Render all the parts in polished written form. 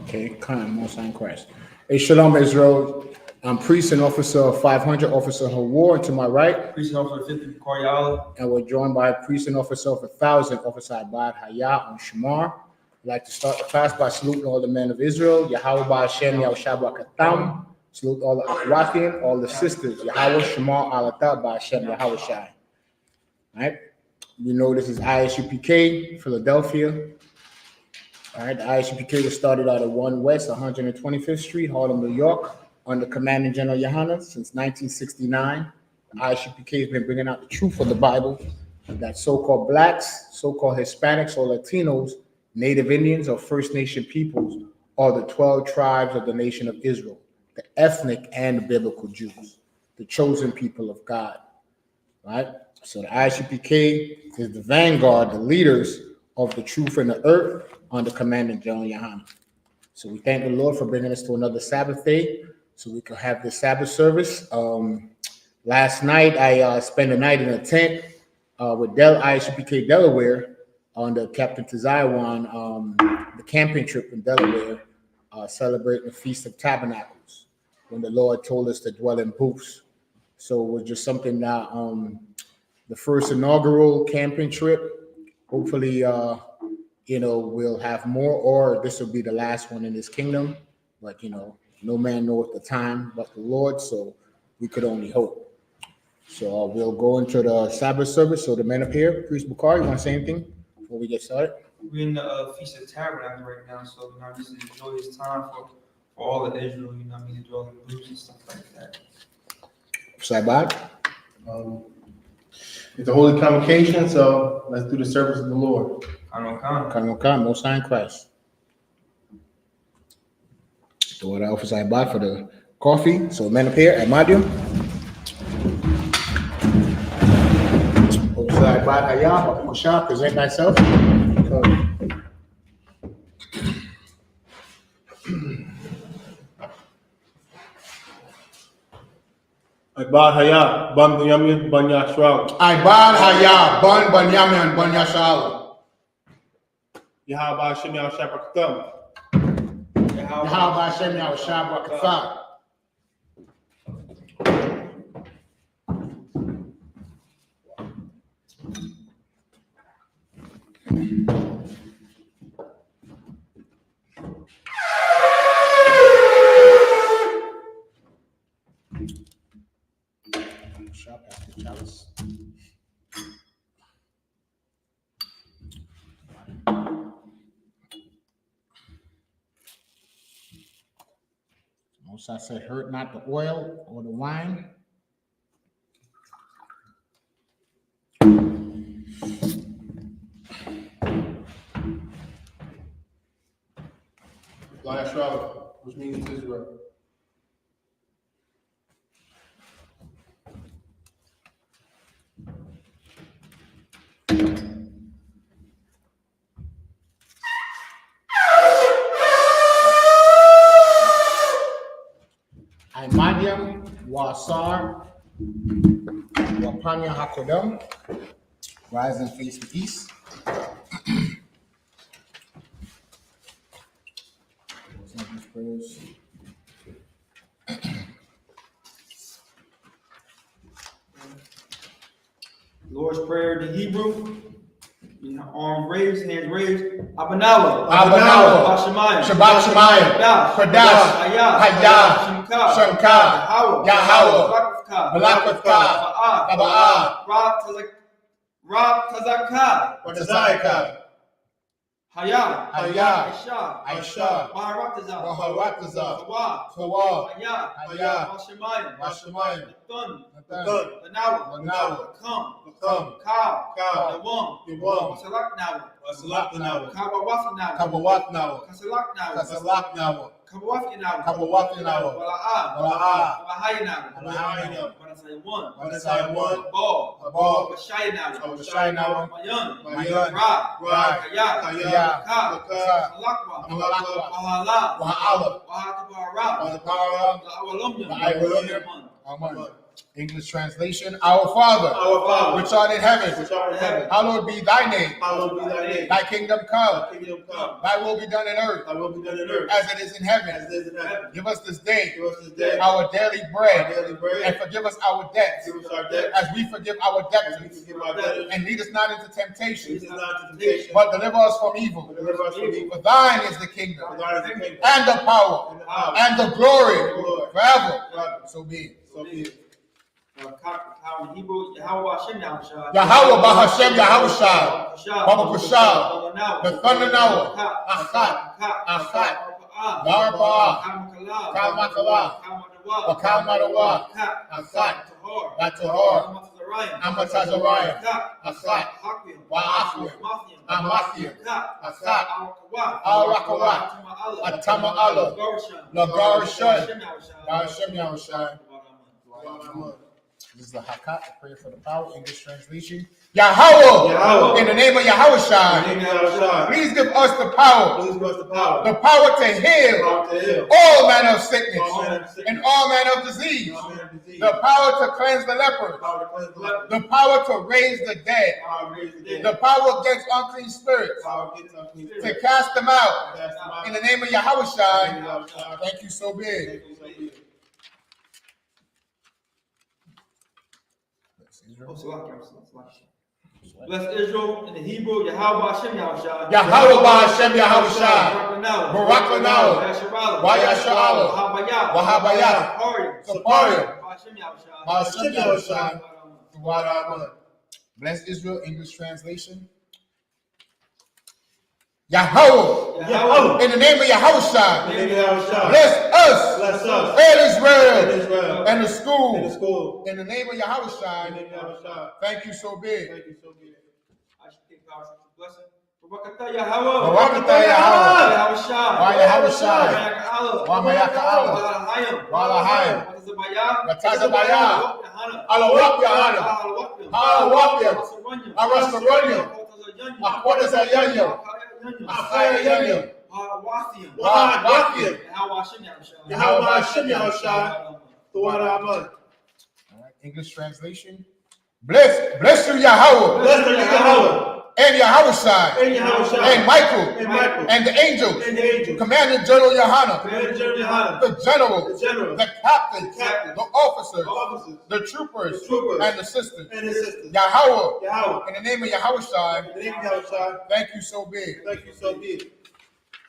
Okay, come, most high in Christ. Hey, Shalom, Israel. I'm priest and officer of 500, officer YAHUAH to my right. Priest and officer of 50, YAHWAH. And we're joined by a priest and officer of 1,000, officer Abad Hayah on Shamar. I'd like to start the class by saluting all the men of Israel. Yahawah Hashem, Yahushua. Salute all the Akwathian, all the sisters. Yahawah, Shamar, Alata, Hashem, YAHUSHA. All right. You know this is I.S.U.P.K, Philadelphia. All right. The I.S.U.P.K was started out of 1 West, 125th Street, Harlem, New York, under Commanding General YAHANNA since 1969. The I.S.U.P.K has been bringing out the truth of the Bible that so-called blacks, so-called Hispanics or Latinos, Native Indians or First Nation peoples are the 12 tribes of the nation of Israel, the ethnic and the biblical Jews, the chosen people of God. Right? So the I.S.U.P.K is the vanguard, the leaders of the truth in the earth under Commanding General YAHANNA. So we thank the Lord for bringing us to another Sabbath day so we could have this Sabbath service. Last night, I spent the night in a tent with I.S.U.P.K Delaware under Captain Tazaiwan, the camping trip in Delaware, celebrating the Feast of Tabernacles when the Lord told us to dwell in booths. So it was just something that the first inaugural camping trip. Hopefully, you know, we'll have more, or this will be the last one in this kingdom. But, you know, no man knoweth the time but the Lord, so we could only hope. So we'll go into the Sabbath service. So the men up here, Priest Bukar, you want to say anything before we get started? We're in the Feast of Tabernacles right now, so just enjoy this time for all of Israel, to dwell in booths and stuff like that. Sabbath? It's a holy convocation, so let's do the service of the Lord. Come, most high in Christ. So what else I bought for the coffee? So men up here at Madium. I bought Hayah, present myself. I bought Hayah, Ban Bunyamin, Ban YAHUSHUA. I bought Hayah, Ban Bunyamin, Ban YAHUSHUA. Yahawah Hashem, Yahushua. Yahawah Hashem, Yahushua. Most I said, hurt not the oil or the wine. YAHUSHUA, which means Israel. I Madiam, Wasar, Wapanya Hakodam, rise and face with east. Lord's Prayer in Hebrew. Arms raised, hands raised. Abanawa. Shabbat Shemayim. Kadash. Hayah. Shemka. Yahawah. Balakwathka. Kaba'ah. Ra Tazaka. Hayah. Aisha. Maharatazah. Kawah. Hayah. Hashemayim. Nathan. Come. Ka. Yawam. Salak. Kabawaf. Kasalak. Kabawaf. One. Ball. Bashai now. Mayan. Ra. English translation. Our Father, Our Father, which art in heaven, which art in heaven, hallowed be thy name. hallowed be thy name. Thy kingdom come. Thy kingdom come. Thy will be done in earth Thy will be done in earth as it is in heaven. as it is in heaven. Give us this day Give us this day our daily our bread, daily bread, and forgive us our debts give us our debt as we forgive our as we debtors. forgive our debtors. And lead us not into Lead temptation, us not into temptation, but deliver us from evil. but deliver us from evil. For thine is the kingdom, For thine is the kingdom, and the power, and the power, and the glory glory, forever. forever. So be it. So be it. In Hebrew, Yahawah Yahushua. Yahawah Bahashem Yahushua. Baba Kushah. The thunder now. Achat. Achat. Yarba. Kalmakala. Akalmadawa. Achat. Latahor. Amatazariah. Achat. Wa'afim. Amathia. Achat. Al-Rakawat. Atama Allah. Lagarishai. Bahashem Yahushua. This is the Hakat, the prayer for the power, English translation. Yahawah, Yahawah, in the name of in the Yahushua, name of Yahushua, please give us the power please give us the power to heal power to heal all manner of sickness all manner of sickness, and all manner of disease, all manner of disease, the power to cleanse the lepers, power to cleanse the leper, the power to raise the dead, power to raise the dead, the power against unclean spirits, power against unclean to spirits, cast them out. cast them out. In the name of In the Yahushua, name of Yahushua, thank you so big. thank you, so be it. Bless Israel in the Hebrew, Yahawah Yahushua. Yahawah Bahashem Yahushua. Barak Lanawa. YASHUA. YAHAWAH. Sapari. Bahashem Yahushua. Bless Israel, English translation. Yahawah, Yahawah, in the name of Yahushua, in the name of Yahushua, bless us, bless us, and Israel, and Israel, and the school, and the school, in the name of in the Yahushua. name of Yahushua. Thank you so big. Thank you, so be it. Blessing. Barakatah Yahawah. Barakatah Yahawah. Yahushua. YAHUSHA. YAHAWAH. Walahayim. Batazabaya. Batazabaya. Yahanna. Alawapya. Arasaranya. Akwadazayanya. Akayanya. Wa'atya. Yahawah Yahushua. All right, English translation. Bless you, Yahawah. Bless the Yahawah, And Yahushua, and Yahushua, and Michael, and Michael, and the angels, and the angels, Commanding General Yahanna, Commander General Yohanan, the generals, the generals, the captains, the captains, the officers, the officers, the troopers, the troopers, and the sisters. and his sisters. Yahawah, Yahawah, in the name of Yahushua, in the name of Yahushua, thank you so big. thank you, so be it.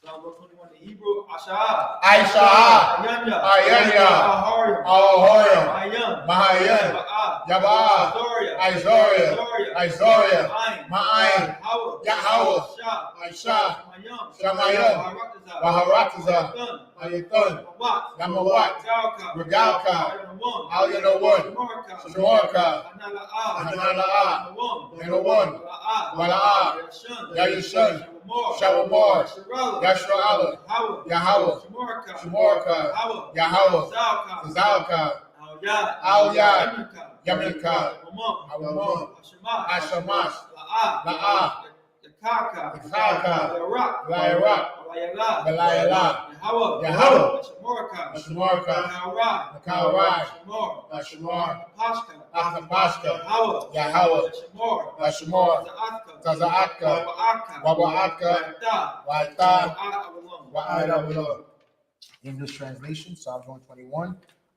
Psalm 21 in Hebrew, Ashah. I.S.U.P.K, Ayanya. Ayanya, Ahorim. Ahorim, Mayan. Mahayan, Yabah. Isaiah, Isaiah, Ma'ayin, Yahawah. Yahawah, Aisha, Shamayim. Shamayim, Waharatiza, Ayathan, Yamawat, Regalka, Al-Yanawan, Shemorka, Hanala'a, Yanawan, Wala'ah, Yayishun, Shalomar, Yashua, Yahawah, Shemorka, Yahawah, Zalka, Al-Yad, Yaminka, Awamon, Ashamash, La'ah, Yakaka, Lairak, Belayala, Yahawah, Shemorka, Nakarai, Ashmar, Akapashka, Yahawah, Ashmar, Taza'atka, Waba'atka, Waita, Wa'ida. English translation, Psalms 121.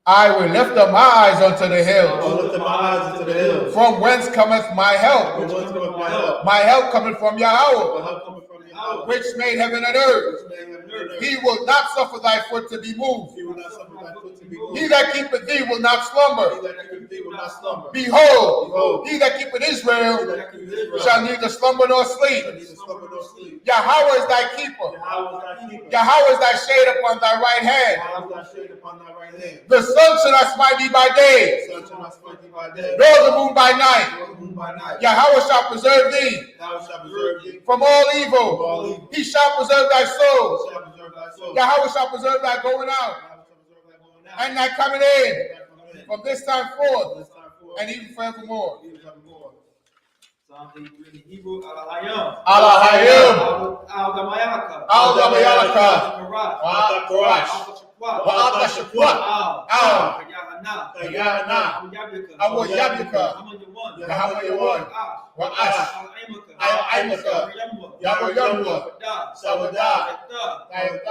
I will lift up my eyes unto the I hills. will lift up my eyes into the hills. From whence cometh my help? From whence cometh my help? My help cometh from My Yahawah, help cometh from Yahweh, which made heaven and earth. which made heaven and earth. He will not suffer thy foot to be moved. He will not suffer thy foot to be moved. He that keepeth thee will not He slumber. that keepeth thee will not slumber. Behold, Behold, he that keepeth he Israel that keepeth Israel shall neither slumber nor sleep. shall neither slumber nor sleep. Yahawah is thy keeper. Yahweh is thy keeper. Yahawah is thy shade upon thy right hand. Yahweh is thy shade upon thy right hand. The sun shall not smite thee by day, The sun shall not smite thee by day, nor the moon by night. nor the moon by night. Yahawah shall preserve thee Thou shalt preserve thee from all from evil. all evil. He shall preserve thy Thou soul. shalt preserve thy soul. Yahawah shall preserve thy going out Thou shalt preserve thy going out, and thy coming in thy coming in. from this time forth This time forth, and even forevermore. even forevermore. Psalm 83 in Hebrew, Alahayim. Alahayim, Al-Damayaka. Al-Damayaka, Al-Karat. Wa'at Korash, Al-Shakwa. Wa'at Shakwa, Al, Yahanna. YAHANNA, I.O.C.K, YAHAWAH, I.O.C.K, YAHUSHUA, Sabbath, I.S.U.P.K,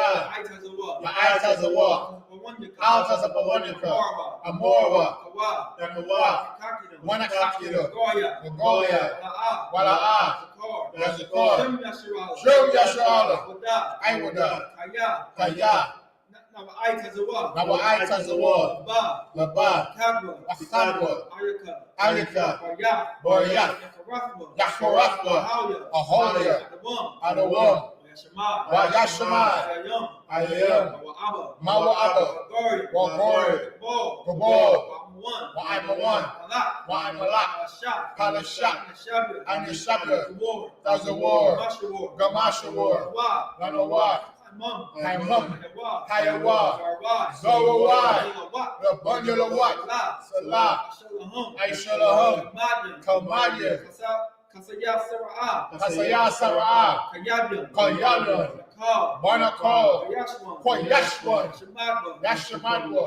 Amorah, YAHUAH, YAHANNA, YAHUAH, SHALAM, I.W.W, Kaya, I.S.U.P.K, I.U.I.C, B.O.W, YAHUAH, ALLURBANCENTRAL, YAHUSHUA, I.M, MAWA'ABA, WAGORI, GOBOL, WA'IMAWAN, WA'IMALAK, PALASHAK, I.S.U.P.K, THESHADEROOM, GAMASHAWAH, NOJUMPER, HAYMUM, HAYAWAH, ZOWAWAI, LABUNYALAWAT, SALAH, I.SHALAM, KAMADIA, KASAYASARA'a, KAYALYAN, BANAKAL, KOYASHWAN, YASHMANWA,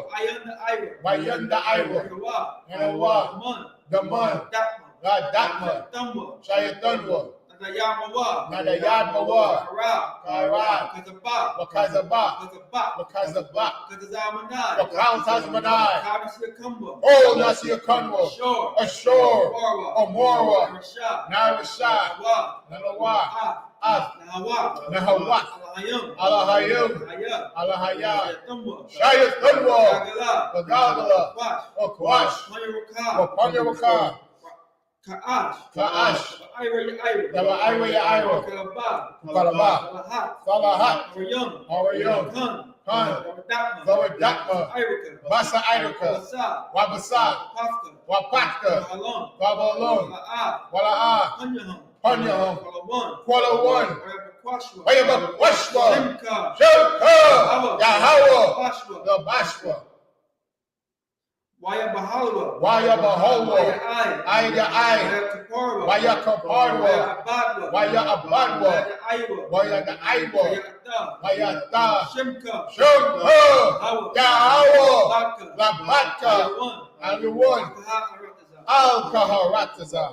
WAYANDA IRA, YAHUAH, DAMAN, LADATMA, SHAYATANWA, NADAYADMAWA, KARAD, WAKAZABAK, WAKAZAMANAI, Oh, NASIAKANWA, Ashore, Amorah, Narashah, Nalawah, Nahawah, Allahayim, Allahayah, Shayatanwa, Bagala, Okwash, Wapanyawaka, Ka'ash, YAHUAH, Kalabah, Salahat, Arayum, Khan, Zawadatma, Basa Idaka, Wabasak, Wapatka, Babalon, Wala'ah, Panyahum, Kuala One, Wayabashwa, Shilka, Yahawah, the Bashwa, YAHUAH, I.I, YAHUAH, YAHUAH, YAHUAH, YAHUAH, Shimka, Yahawah, Labaka, Al-Yuwan, Al-Kaharataza.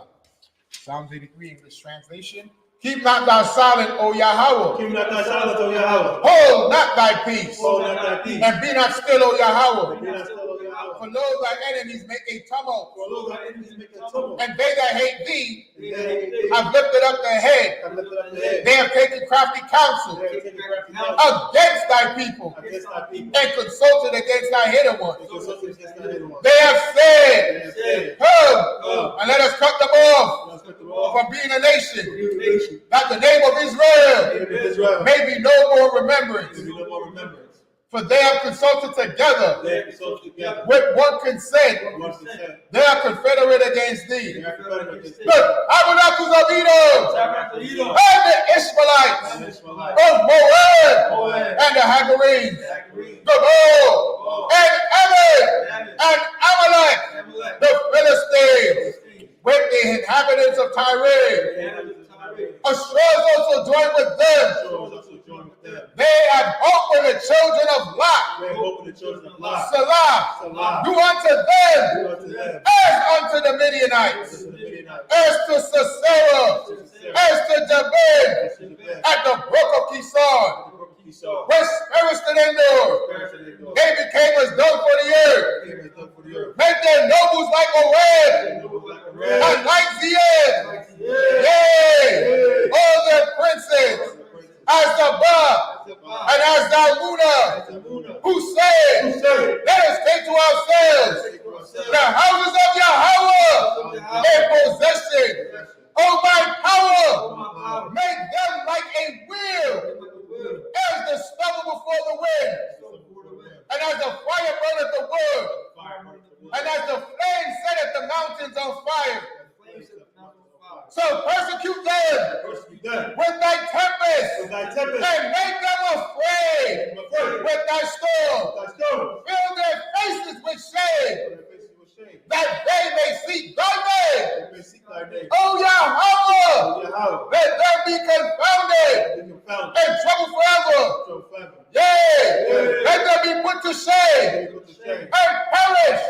Psalms 83 English translation. Keep not thou silent, O Yahawah. Keep not thy silence, O Yahweh. Hold not thy peace. Hold not thy peace. And be not still, O Yahawah. Be not still, O Yahweh. For lo, thy enemies make a tumult. For lo, thy enemies make a tumult. And they that hate thee And they hate thee have lifted up their head. have lifted up their head. They have taken crafty counsel They have taken crafty counsel against thy people against thy people. and consulted against thy hidden And ones. consulted against thy hidden ones. They have said, They have said, Come, Come, and let us cut them off let us cut them off from being a nation, from nation. that the name of Israel Name of Israel may be no more remembrance. to be no more remembrance. For they have consulted together They have consulted together. with one consent. Once they said, They are confederate against they thee. have confederate against thee. The tabernacles of Edom and the Ishmaelites And Ishmaelites, of Moab Moab, and the Hagarenes, Zachary, Gabal and Ammon and Amalek, the Philistines, with the inhabitants of Tyre. Assures also join with them. They have hope in the children of Lot. They have opened the children of Lot. Salah, Salah, do unto them do unto them as unto the Midianites, as the Midianites, as to Sisera, as to Jabin, as to the bed, at the brook of Kishon, the brook of Esau, which perished in Endor. They became as dung for the earth. Make their nobles like a red, and like Zion. Yea, all their princes, as the Ba, and as the Muna, who say, let us take to ourselves the houses of Yahawah in possession. Oh, my power, make them like a wheel, as the stubble before the wind, and as the fire burneth the wood, and as the flame setteth the mountains on fire. So persecute them with thy tempest, and make them afraid with thy storm. Fill their faces with shame, that they may seek thy name. Oh Yahawah, let them be confounded and trouble forever. Yea, let them be put to put to shame and perish,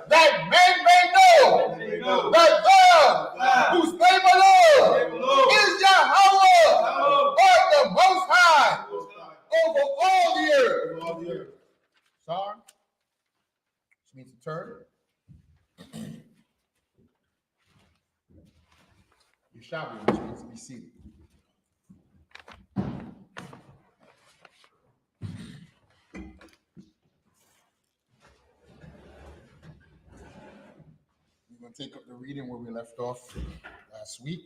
that men may know that God, whose name alone is Yahawah, or the Most High, over all the earth. Sorry, which means to turn. You shall be, which means to be seated. We're going to take up the reading where we left off last week.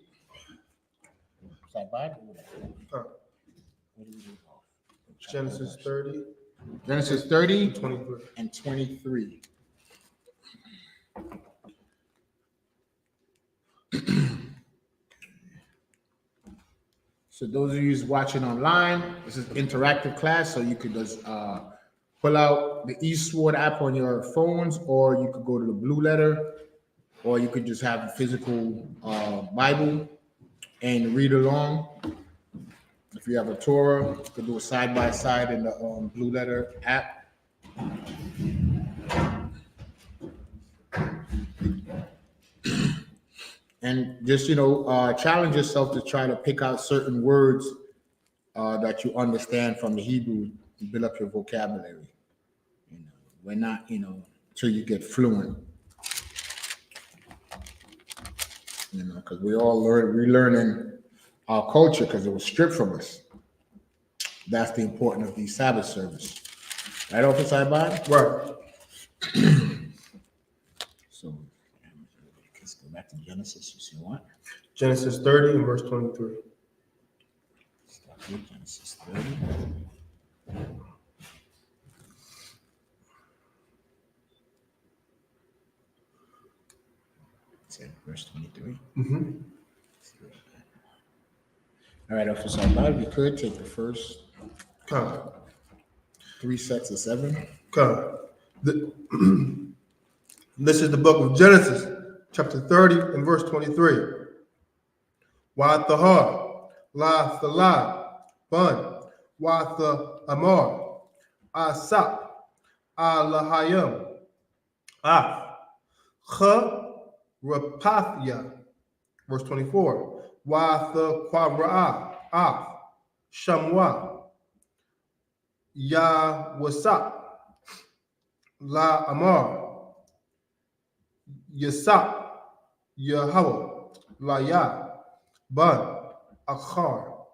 Is that bad? Where did we leave off? Genesis 30. Genesis 30 23. and 23. So those of you who's watching online, this is interactive class, so you could just pull out the eSword app on your phones, or you could go to the Blue Letter, or you could just have a physical Bible and read along. If you have a Torah, you could do a side-by-side in the Blue Letter app. And just, challenge yourself to try to pick out certain words that you understand from the Hebrew and build up your vocabulary. We're not, until you get fluent. Because we're relearning our culture because it was stripped from us. That's the importance of these Sabbath service. Right, Officer Ibad? Right. So, let's go back to Genesis. You see what? Genesis 30 and verse 23. Start with Genesis 30. Verse 23. Mm-hmm. All right, Officer Ibad, we could take the first Come. 3 sets of 7. Come. This is the book of Genesis, chapter 30 and verse 23. YAHAWAH, La Thalad, Bun, Watha Amar, I.S.U.P.K, Alahayim, Af, Ch, Rapathia, verse 24. Watha Quabra'a, Af, Shamwa, YAHUSHUA, La Amar, YASUP, YAHAWAH, La Yah, Bun, Akhar.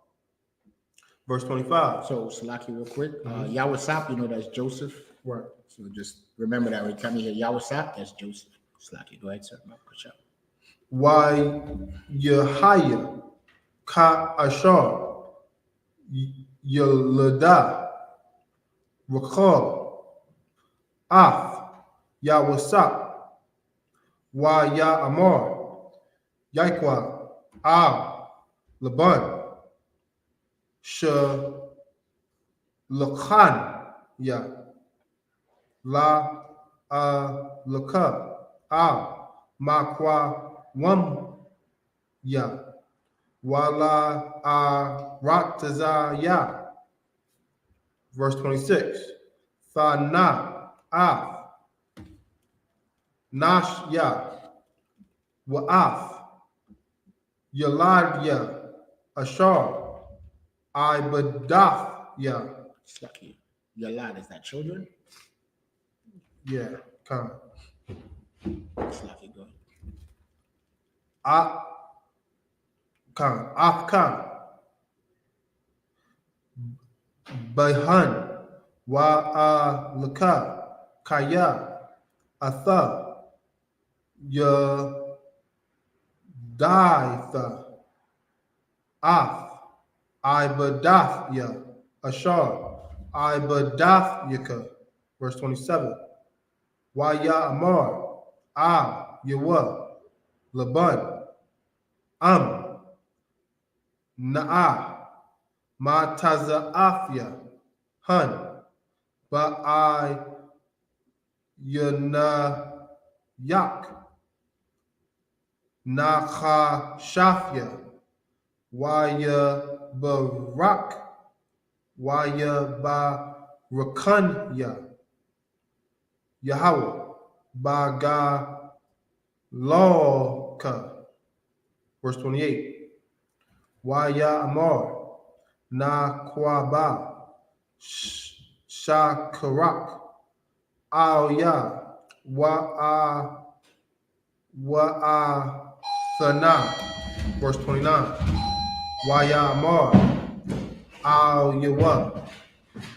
Verse 25. So, Salaki, real quick. YAHUSHUA, that's Joseph. Right. So just remember that every time you hear YAHUSHUA, that's Joseph. Salaki, go ahead, sir. YAHUAH, Ka Ashar, Yalada, Rakal, Af, YAHUSHUA, Amar, Yaikwa, Al, Laban, Lakhan, Ya, La, Laka, Al, Makwa, Wam, Ya, Wala, Raktaza, Ya. Verse 26. Thana, Af, Nash, Ya, Wa'af, Yalad, Ya, Ashar, Ibadaf, Ya. Salaki, Yalad, is that children? Yeah, come. Salaki, go ahead. Afkan, Bayhan, Wa'alaka, Kaya, Atha, Yadaitha, Af, Ibadath, Ya, Ashar, Ibadath, Yaka. Verse 27. Waya Amar, Yawa, Laban, Na'a, Mataza Afya, Hun, Ba'i, Yana, Yak, Nacha Shafya, Waya Barak, Waya Barakanya, Yahawah, Bagalawka. Verse 28. Amar, Nakwaba, Shakarak, Al-Ya, Thana. Verse 29. Amar, Al-Yawa,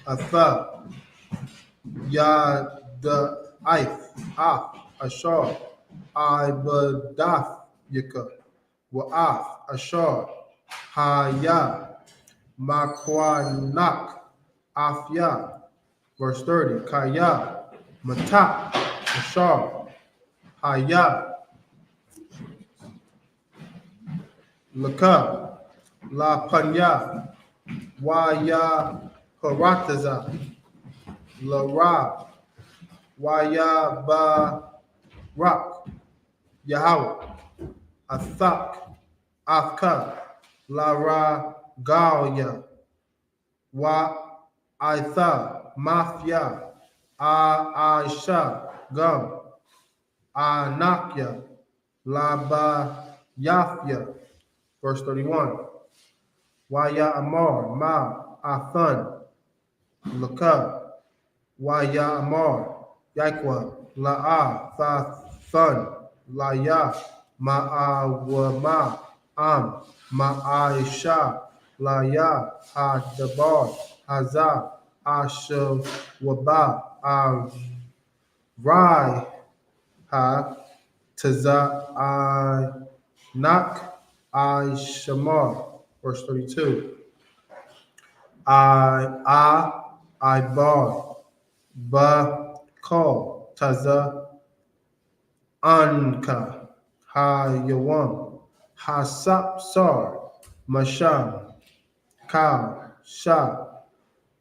Atha, Ashar, Ibadath, Wa'af, Ashar, Haya, Makwanak, Afya. Verse 30. Kaya, Matak, Ashar, Haya, Laka, La Panya, Waya Harataza, La Ra, Waya Barak, Yahawah, Athak, Afka, Lara Galia, Wa Aitha, Mafia, Aisha, Gum, Anakya, Laba Yafya. Verse 31. Waya Amar, Ma, Athan, Laka, Waya Amar, Yakwa, La'a, Thun, Laya, Ma'awama, Ma'aisha, Laya, Hadabar, Hazah, Ashawaba, Rai, Taza, Nak, Shamar. Verse 32. I bar, ba, call, taza, anka, ha, yawam, ha, sap, sar, masham, cow, sha,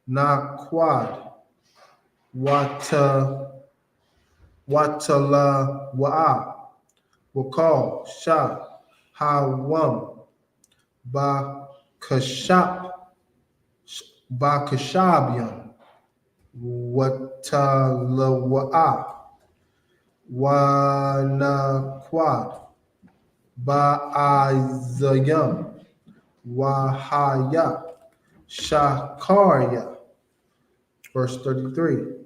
na, quad, watala, wa'a, wakal, sha, ha, wam, ba, kashap, ba, kashabian, watalawa'a, wanaquad, ba'azayam, wahaya, shakaria. Verse 33.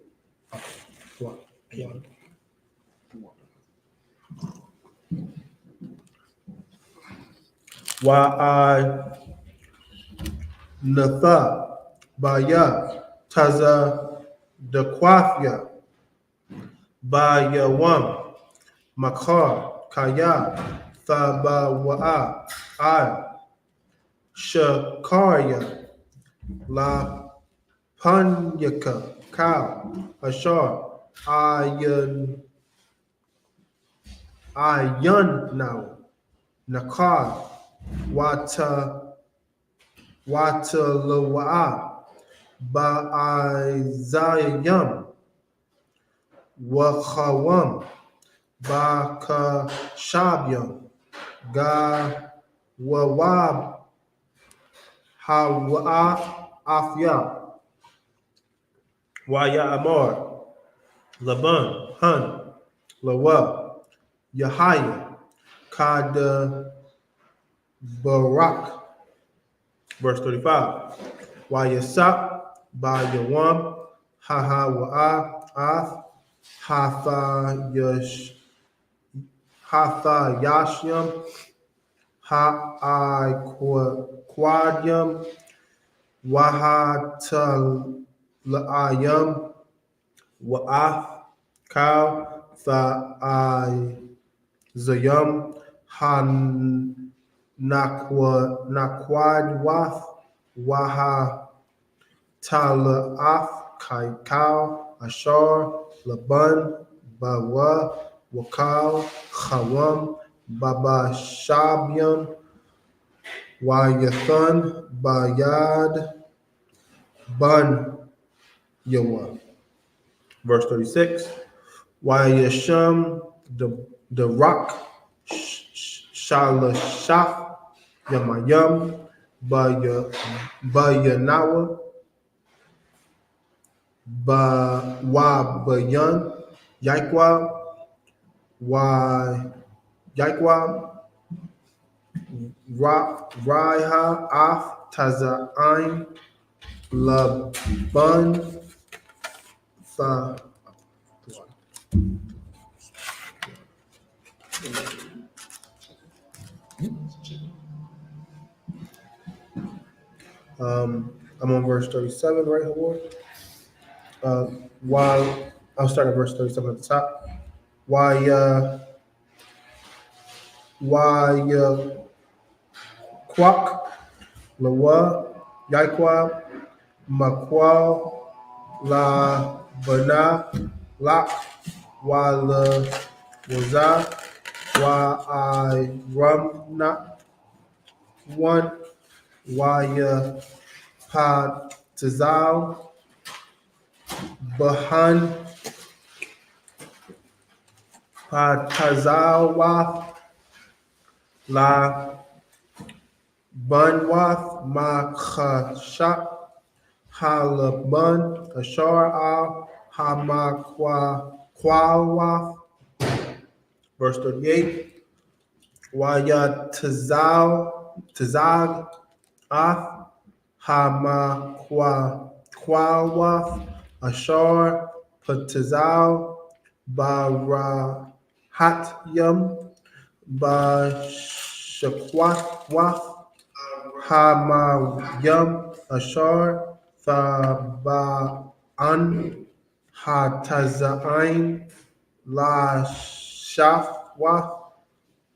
Natha, Baya, Taza, Daquafia, Bayawam, Makar, Kaya, Thabawa'a, Shakaria, La Panyaka, Cow, Ashar, Ayan now, Nakar, Watalawa'a, Ba'izayam, Wachawam, Bakashabyam, Wawab, Hawa Afya, Waya Amar, Laban, Hun, Lawa, Yahaya, Kada Barak. Verse 35. YASUP, Bayawam, YAHAWAH, Hathayashyam, Ha'aiquadyam, Wahatalayam, Wa'af, Cow, Tha'izayam, Nakwadwath, Waha Tala'af, Kaikau, Ashar, Laban, Bawa, Wakal, Chawam, Baba Shabyam, Wayathan, Bayad, Ban Yawa. Verse 36. Wayasham, the rock, Shalashaf, Yamayam, Bayanawa, Wabayan, YAHUAH, YAHUAH, Raiha Af Tazain Laban Fa. I'm on verse 37, right, Howard? While I'll start at verse 37 at the top. Quack, Lawa, YAHUAH, Maqual, La Bana, Lak, Wa La Waza, Wa I Rumna, one, Wa Pa Tazal, Bahan, Pa Tazawath, La Bunwath, Ma Khashak, Halaban, Ashar Al, Hamaquawath, verse 38, Waya Tazag, Ath, Hamaquawath, Ashar, Patazal, Barahatyam, Bashakwath, Hamayam, Ashar, Thabaan, Hatazain, La Shafwath,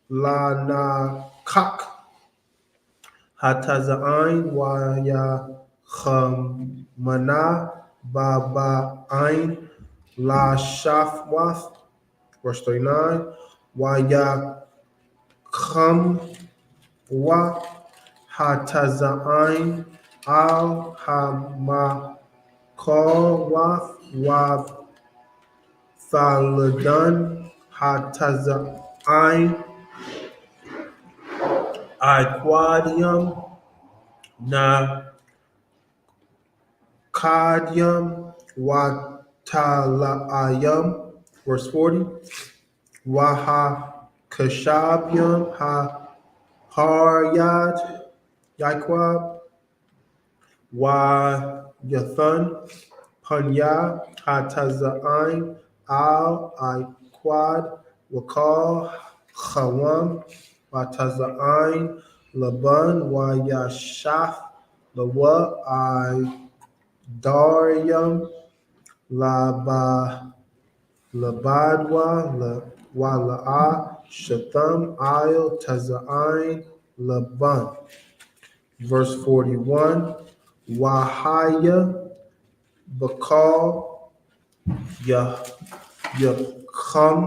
La Nakak, Hatazain, Waya Khamana, Baba'ain, La Shafwath, verse 39, Waya Khamwa, Hatazain, Al Hamakowath, Wa Thaladan, Hatazain, Iquadium, Na Kadium, Watalaayam, verse 40, Waha Kashabium, Ha Haryad, YAHUAH, Wa Yathan, Panya, Hatazain, Al Iquad, Wakal, Chawam, Watazain, Laban, Wa Yashaf, Lawa, I Daryam, Labadwa, Wa La'a, Shatham, Io, Tazain, Laban. Verse 41, Wahaya, Bakal, Yakham,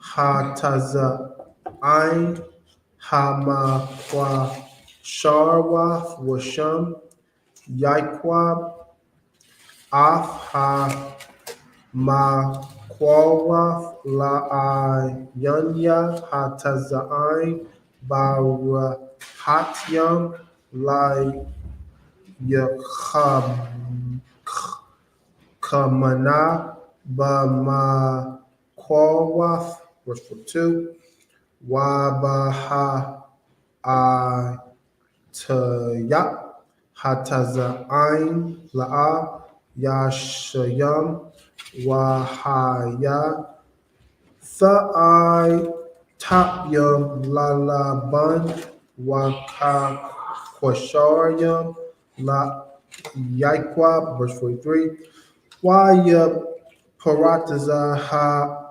Hatazain, Hamakwa, Sharwath, Washam, YAHUAH, Af, Maquawath, La'ayanya, Hatazain, Barahatyam, La Yakamana, Bamaquawath, verse 42, Wabaha Atayak, Hatazain, La'a, Yashayam, Wahaya, Tha'ai, Tapyam, Lalaban, Wakakwasharyam, La YAHUAH, verse 43, Waya Parataza Ha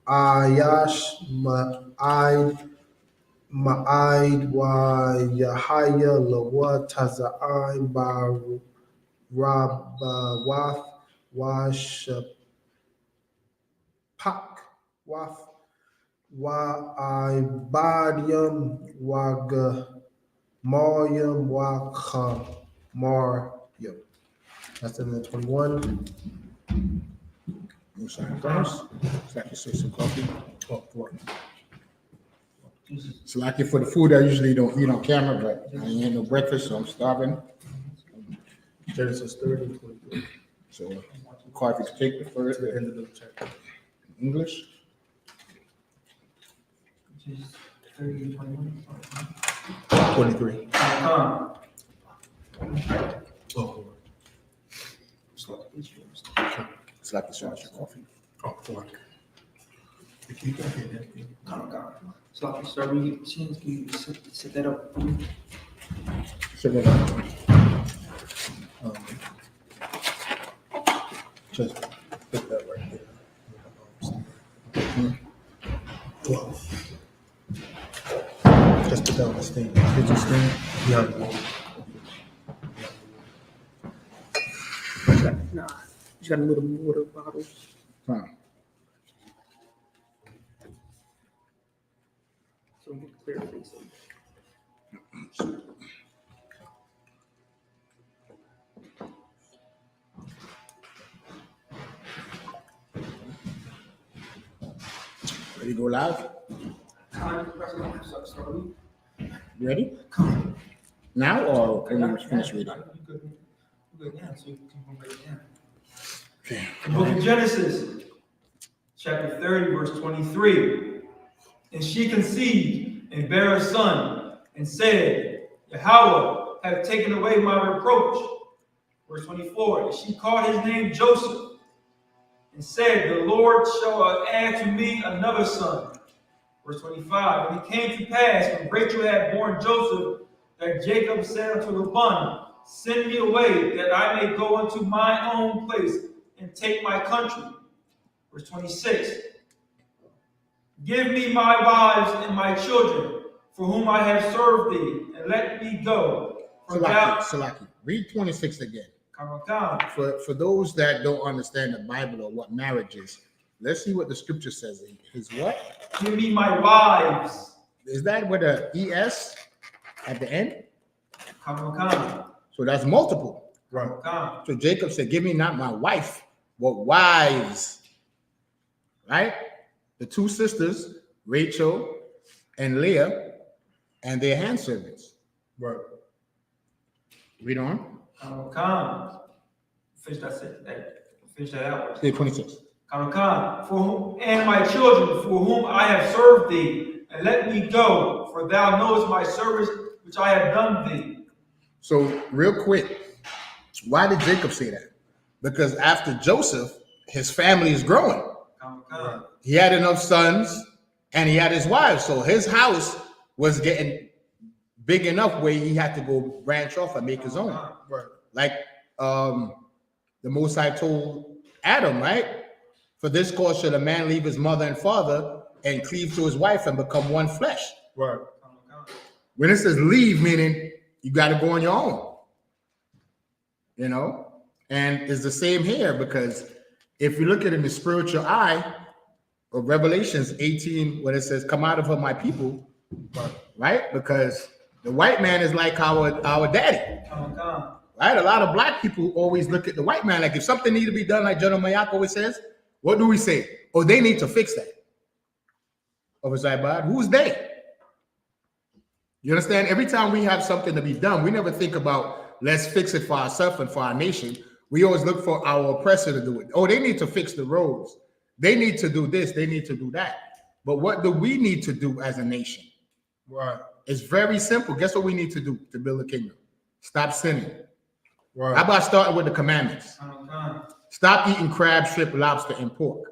Ayash Ma'id Wa Yahaya Lawa Taza'in Ba Rabawath Wa Shapak Wath Wa Ibadium Wa Gamaryam Wa Kamaryam. That's in the 21. You sign first. So I can say some coffee. Oh, 4. So like for the food, I usually don't eat on camera, but I ain't had no breakfast, so I'm starving. Genesis 30, 23. So, Carthage take the first, To the end of the chapter. English. Which is 30 and 21. 23. Oh, It's like the sauce of coffee. oh, fuck. Keep that in there. Sloppy, sir, when you get the chance, can you set that up? So then, Just put that right there. 12. Just put that on the stand. did you stand? Yeah. Nah, you got a little water bottle. Huh. So we can clear the face. Ready to go live? You ready? Now or when we finish reading? You good now, so you can break it down. Okay. The book of Genesis, chapter 30, verse 23. And she conceived and bare a son, and said, YAHUAH hath taken away my reproach. Verse 24. And she called his name Joseph, and said, the Lord shall add to me another son. Verse 25. And it came to pass, when Rachel had borne Joseph, that Jacob said unto Laban, send me away, that I may go unto my own place, and take my country. Verse 26. Give me my wives and my children, for whom I have served thee, and let me go. For thou... Salaki, read 26 again. Come. For those that don't understand the Bible or what marriage is, let's see what the scripture says. His what? Give me my wives. Is that with a ES at the end? Come. So that's multiple. Right. Come. So Jacob said, give me not my wife, but wives. Right? The two sisters, Rachel and Leah, and their handservants. Right. Read on. Come. Finish that out. Say 26. Come. For whom, and my children, for whom I have served thee, and let me go, for thou knowest my service which I have done thee. So real quick, why did Jacob say that? Because after Joseph, his family is growing. Come. He had enough sons and he had his wives. So his house was getting big enough where he had to go branch off and make his own. Right. Like the Most High told Adam, right? For this cause should a man leave his mother and father and cleave to his wife and become one flesh. Right. When it says leave, meaning you got to go on your own. You know? And it's the same here, because if you look at it in the spiritual eye of Revelations 18, when it says, come out of her, my people, right? Because the white man is like our daddy. Right? A lot of black people always look at the white man like if something needs to be done, like General Mayak always says, what do we say? Oh, they need to fix that. Who's they? You understand? Every time we have something to be done, we never think about let's fix it for ourselves and for our nation. We always look for our oppressor to do it. Oh, they need to fix the roads. They need to do this. They need to do that. But what do we need to do as a nation? Right. It's very simple. Guess what we need to do to build a kingdom? Stop sinning. Right. How about starting with the commandments? Stop eating crab, shrimp, lobster, and pork.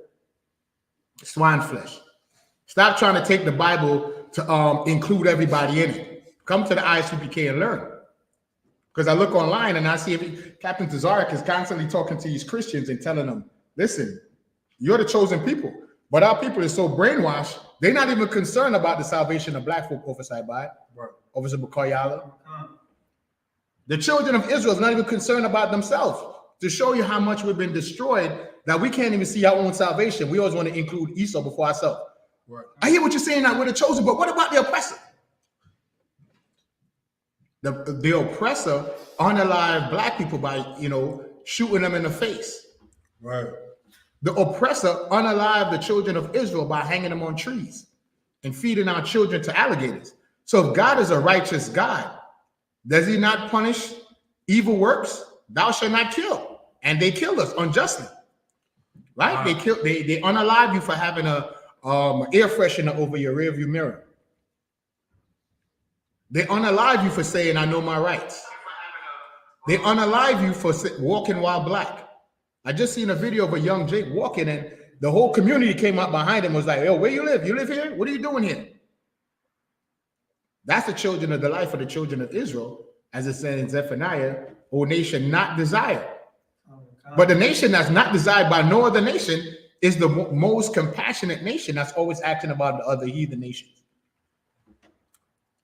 Swine flesh. Stop trying to take the Bible to include everybody in it. Come to the I.S.U.P.K and learn. Because I look online and I see Captain Tazarek is constantly talking to these Christians and telling them, listen, you're the chosen people. But our people are so brainwashed, they're not even concerned about the salvation of black folk over Sabbath, over Sabbath. The children of Israel is not even concerned about themselves. To show you how much we've been destroyed, that we can't even see our own salvation. We always want to include Esau before ourselves. Right. I hear what you're saying, that we're the chosen, but what about the oppressor? The oppressor unalive black people by, shooting them in the face. Right. The oppressor unalive the children of Israel by hanging them on trees and feeding our children to alligators. So if God is a righteous God, does he not punish evil works? Thou shalt not kill. and they killed us unjustly, right? They unalive you for having a air freshener over your rearview mirror. They unalive you for saying, I know my rights. They unalive you for walking while black. I just seen a video of a young Jake walking, and the whole community came up behind him, was like, yo, where you live? You live here? What are you doing here? That's the children of the life of the children of Israel, as it said in Zephaniah, O nation not desired. But the nation that's not desired by no other nation is the most compassionate nation that's always acting about the other heathen nations.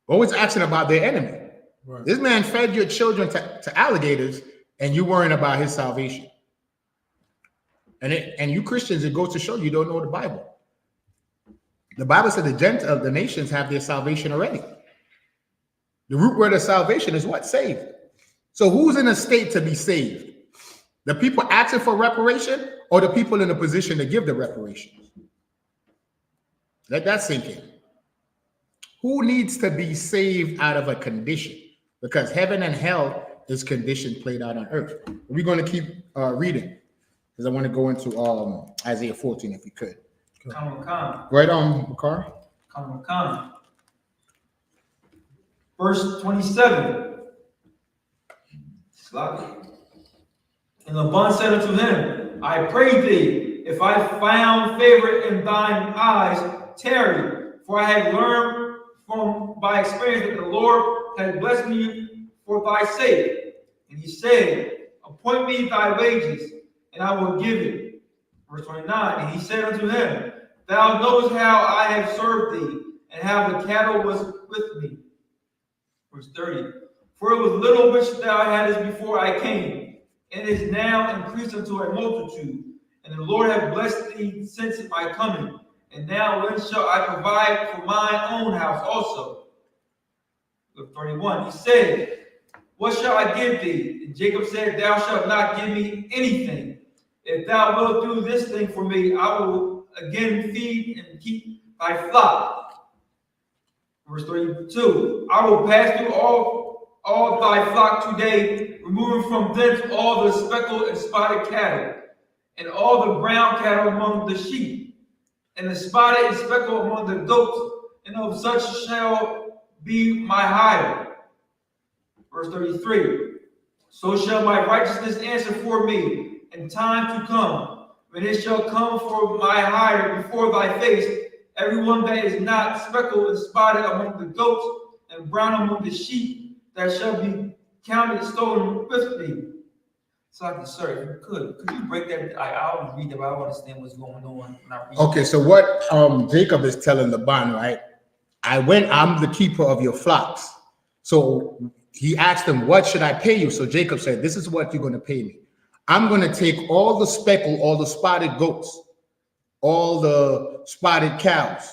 Always asking about their enemy. Right. This man fed your children to alligators, and you worrying about his salvation. And you Christians, it goes to show you don't know the Bible. The Bible said the nations have their salvation already. The root word of salvation is what? Saved. So who's in a state to be saved? The people asking for reparation, or the people in a position to give the reparations? Let that sink in. Who needs to be saved out of a condition? Because heaven and hell is condition played out on earth. We're going to keep reading, because I want to go into Isaiah 14 if we could. Right on, Bakar. Verse 27. And Laban said unto him, I pray thee, if I found favor in thine eyes, tarry, for I have learned from by experience that the Lord has blessed me for thy sake. And he said, appoint me thy wages, and I will give it. Verse 29, and he said unto him, thou knowest how I have served thee, and how the cattle was with me. Verse 30, for it was little which thou hadst before I came, and is now increased unto a multitude. And the Lord hath blessed thee since my coming. And now when shall I provide for mine own house also? Verse 31, he said, what shall I give thee? And Jacob said, thou shalt not give me anything. If thou wilt do this thing for me, I will again feed and keep thy flock. Verse 32, I will pass through all thy flock today, removing from thence all the speckled and spotted cattle, and all the brown cattle among the sheep, and the spotted and speckled among the goats, and of such shall be my hire. Verse 33, so shall my righteousness answer for me in time to come, when it shall come for my hire before thy face, everyone that is not speckled and spotted among the goats, and brown among the sheep, that shall be counted stolen with me. So, sir, if you could you break that? I always read that, but I don't understand what's going on. Okay, so what Jacob is telling Laban, right? I'm the keeper of your flocks. So he asked him, what should I pay you? So Jacob said, this is what you're going to pay me. I'm going to take all the speckled, all the spotted goats, all the spotted cows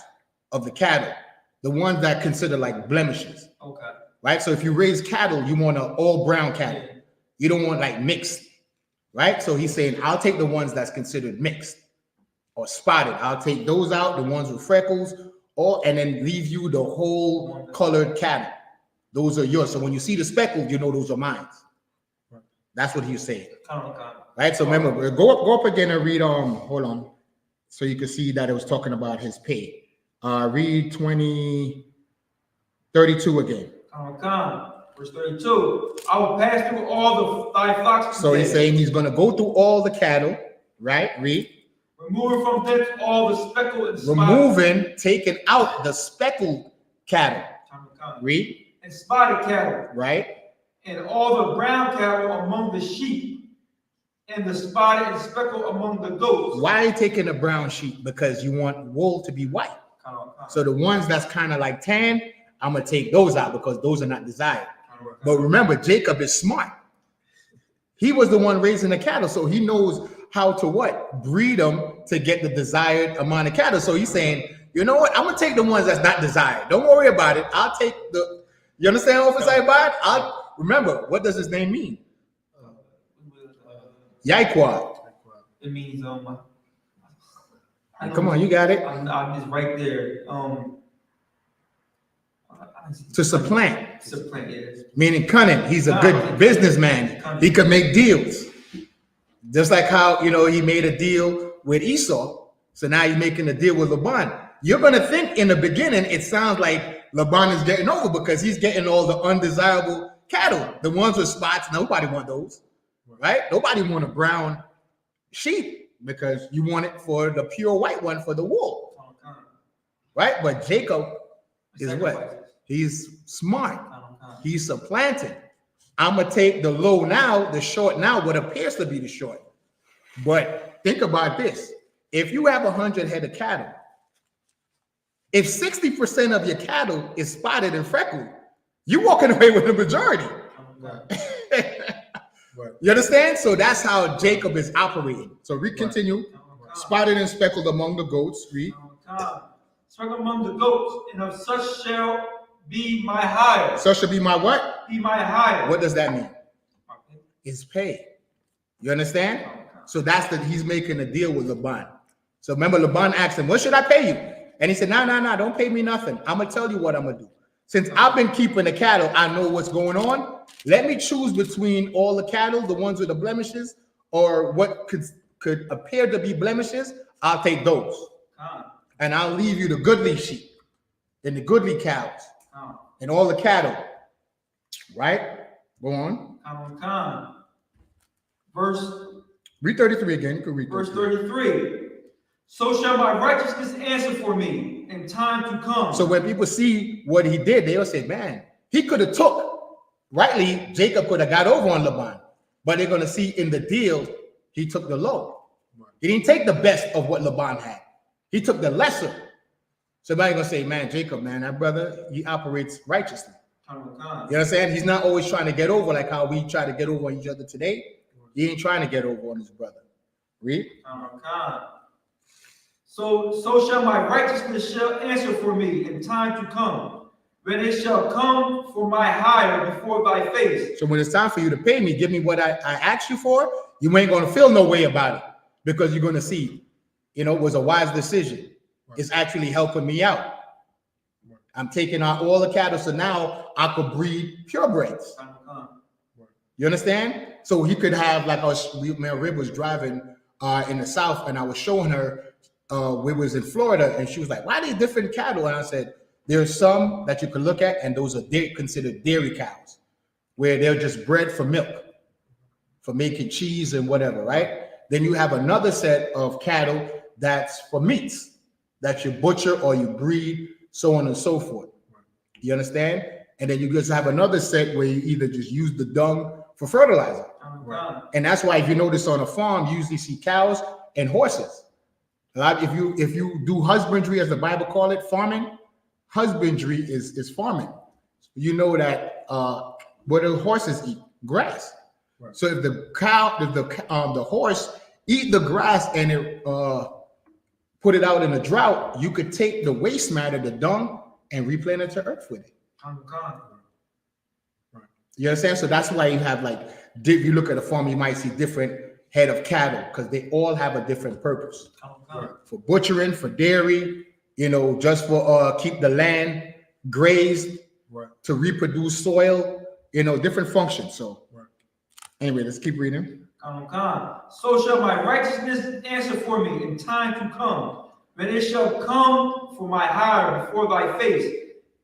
of the cattle, the ones that consider like blemishes. Okay. Right? So if you raise cattle, you want an all brown cattle. Yeah. You don't want like mixed. Right? So he's saying, I'll take the ones that's considered mixed or spotted. I'll take those out, the ones with freckles, and then leave you the whole colored cattle. Those are yours. So when you see the speckled, you know those are mine. That's what he's saying. Right? So remember, go up again and read hold on. So you can see that it was talking about his pay. Read 32 again. Verse 32. I will pass through all thy flocks. So he's saying he's going to go through all the cattle, right? Read. Removing from thence all the speckled and spotted. Taking out the speckled cattle. Read. And spotted cattle. Right. And all the brown cattle among the sheep, and the spotted and speckled among the goats. Why are you taking the brown sheep? Because you want wool to be white. So the ones that's kind of like tan, I'm going to take those out because those are not desired. But remember, Jacob is smart. He was the one raising the cattle, so he knows how to what? Breed them to get the desired amount of cattle. So he's saying, you know what? I'm going to take the ones that's not desired. Don't worry about it. I'll take the, you understand, Officer Ibad? Remember, what does his name mean? YAHUAH. It means, come on, you got it. I'm just right there. To supplant. Supplant, yes. Meaning cunning. He's a good businessman. He can make deals. Just like how, you know, he made a deal with Esau. So now he's making a deal with Laban. You're going to think in the beginning, it sounds like Laban is getting over because he's getting all the undesirable cattle. The ones with spots, nobody want those, right? Nobody want a brown sheep because you want it for the pure white one for the wool, right? But Jacob is what? He's smart. He's supplanting. I'm going to take the low now, the short now, what appears to be the short. But think about this. If you have 100 head of cattle, if 60% of your cattle is spotted and freckled, you're walking away with the majority. You understand? So that's how Jacob is operating. So we continue. Spotted and speckled among the goats. Read. Speckled among the goats, and of such shall be my hire. Such shall be my what? Be my hire. What does that mean? It's pay. You understand? So that's that he's making a deal with Laban. So remember, Laban asked him, what should I pay you? And he said, no, don't pay me nothing. I'm going to tell you what I'm going to do. Since I've been keeping the cattle, I know what's going on. Let me choose between all the cattle, the ones with the blemishes, or what could appear to be blemishes. I'll take those. And I'll leave you the goodly sheep and the goodly cows and all the cattle. Right? Go on. Read 33 again. You can read verse 33. So shall my righteousness answer for me in time to come. So when people see what he did, they'll say, man, he could have took, rightly, Jacob could have got over on Laban. But they're going to see in the deal, he took the low. He didn't take the best of what Laban had. He took the lesser. Somebody's going to say, man, Jacob, man, that brother, he operates righteously. You understand? He's not always trying to get over like how we try to get over on each other today. He ain't trying to get over on his brother. Read. So shall my righteousness shall answer for me in time to come, when it shall come for my hire before thy face. So when it's time for you to pay me, give me what I asked you for, you ain't going to feel no way about it because you're going to see, you know, it was a wise decision. It's actually helping me out. I'm taking out all the cattle, so now I could breed purebreds. You understand? So he could have, like, Rib was driving in the South, and I was showing her we was in Florida, and she was like, why are they different cattle? And I said, there's some that you can look at, and those are considered dairy cows, where they're just bred for milk, for making cheese and whatever, right? Then you have another set of cattle that's for meats, that you butcher or you breed, so on and so forth. You understand? And then you just have another set where you either just use the dung for fertilizer. And that's why if you notice on a farm, you usually see cows and horses. If you do husbandry, as the Bible call it, farming, husbandry is farming. You know that what do horses eat? Grass. So if the horse eat the grass and it put it out in a drought, you could take the waste matter, the dung, and replant it to earth with it. You understand? So that's why you have, like, if you look at a farm, you might see different head of cattle because they all have a different purpose. For butchering, for dairy, you know, just for keep the land grazed, to reproduce soil, you know, different functions. So anyway, let's keep reading. So shall my righteousness answer for me in time to come, when it shall come for my hire before thy face.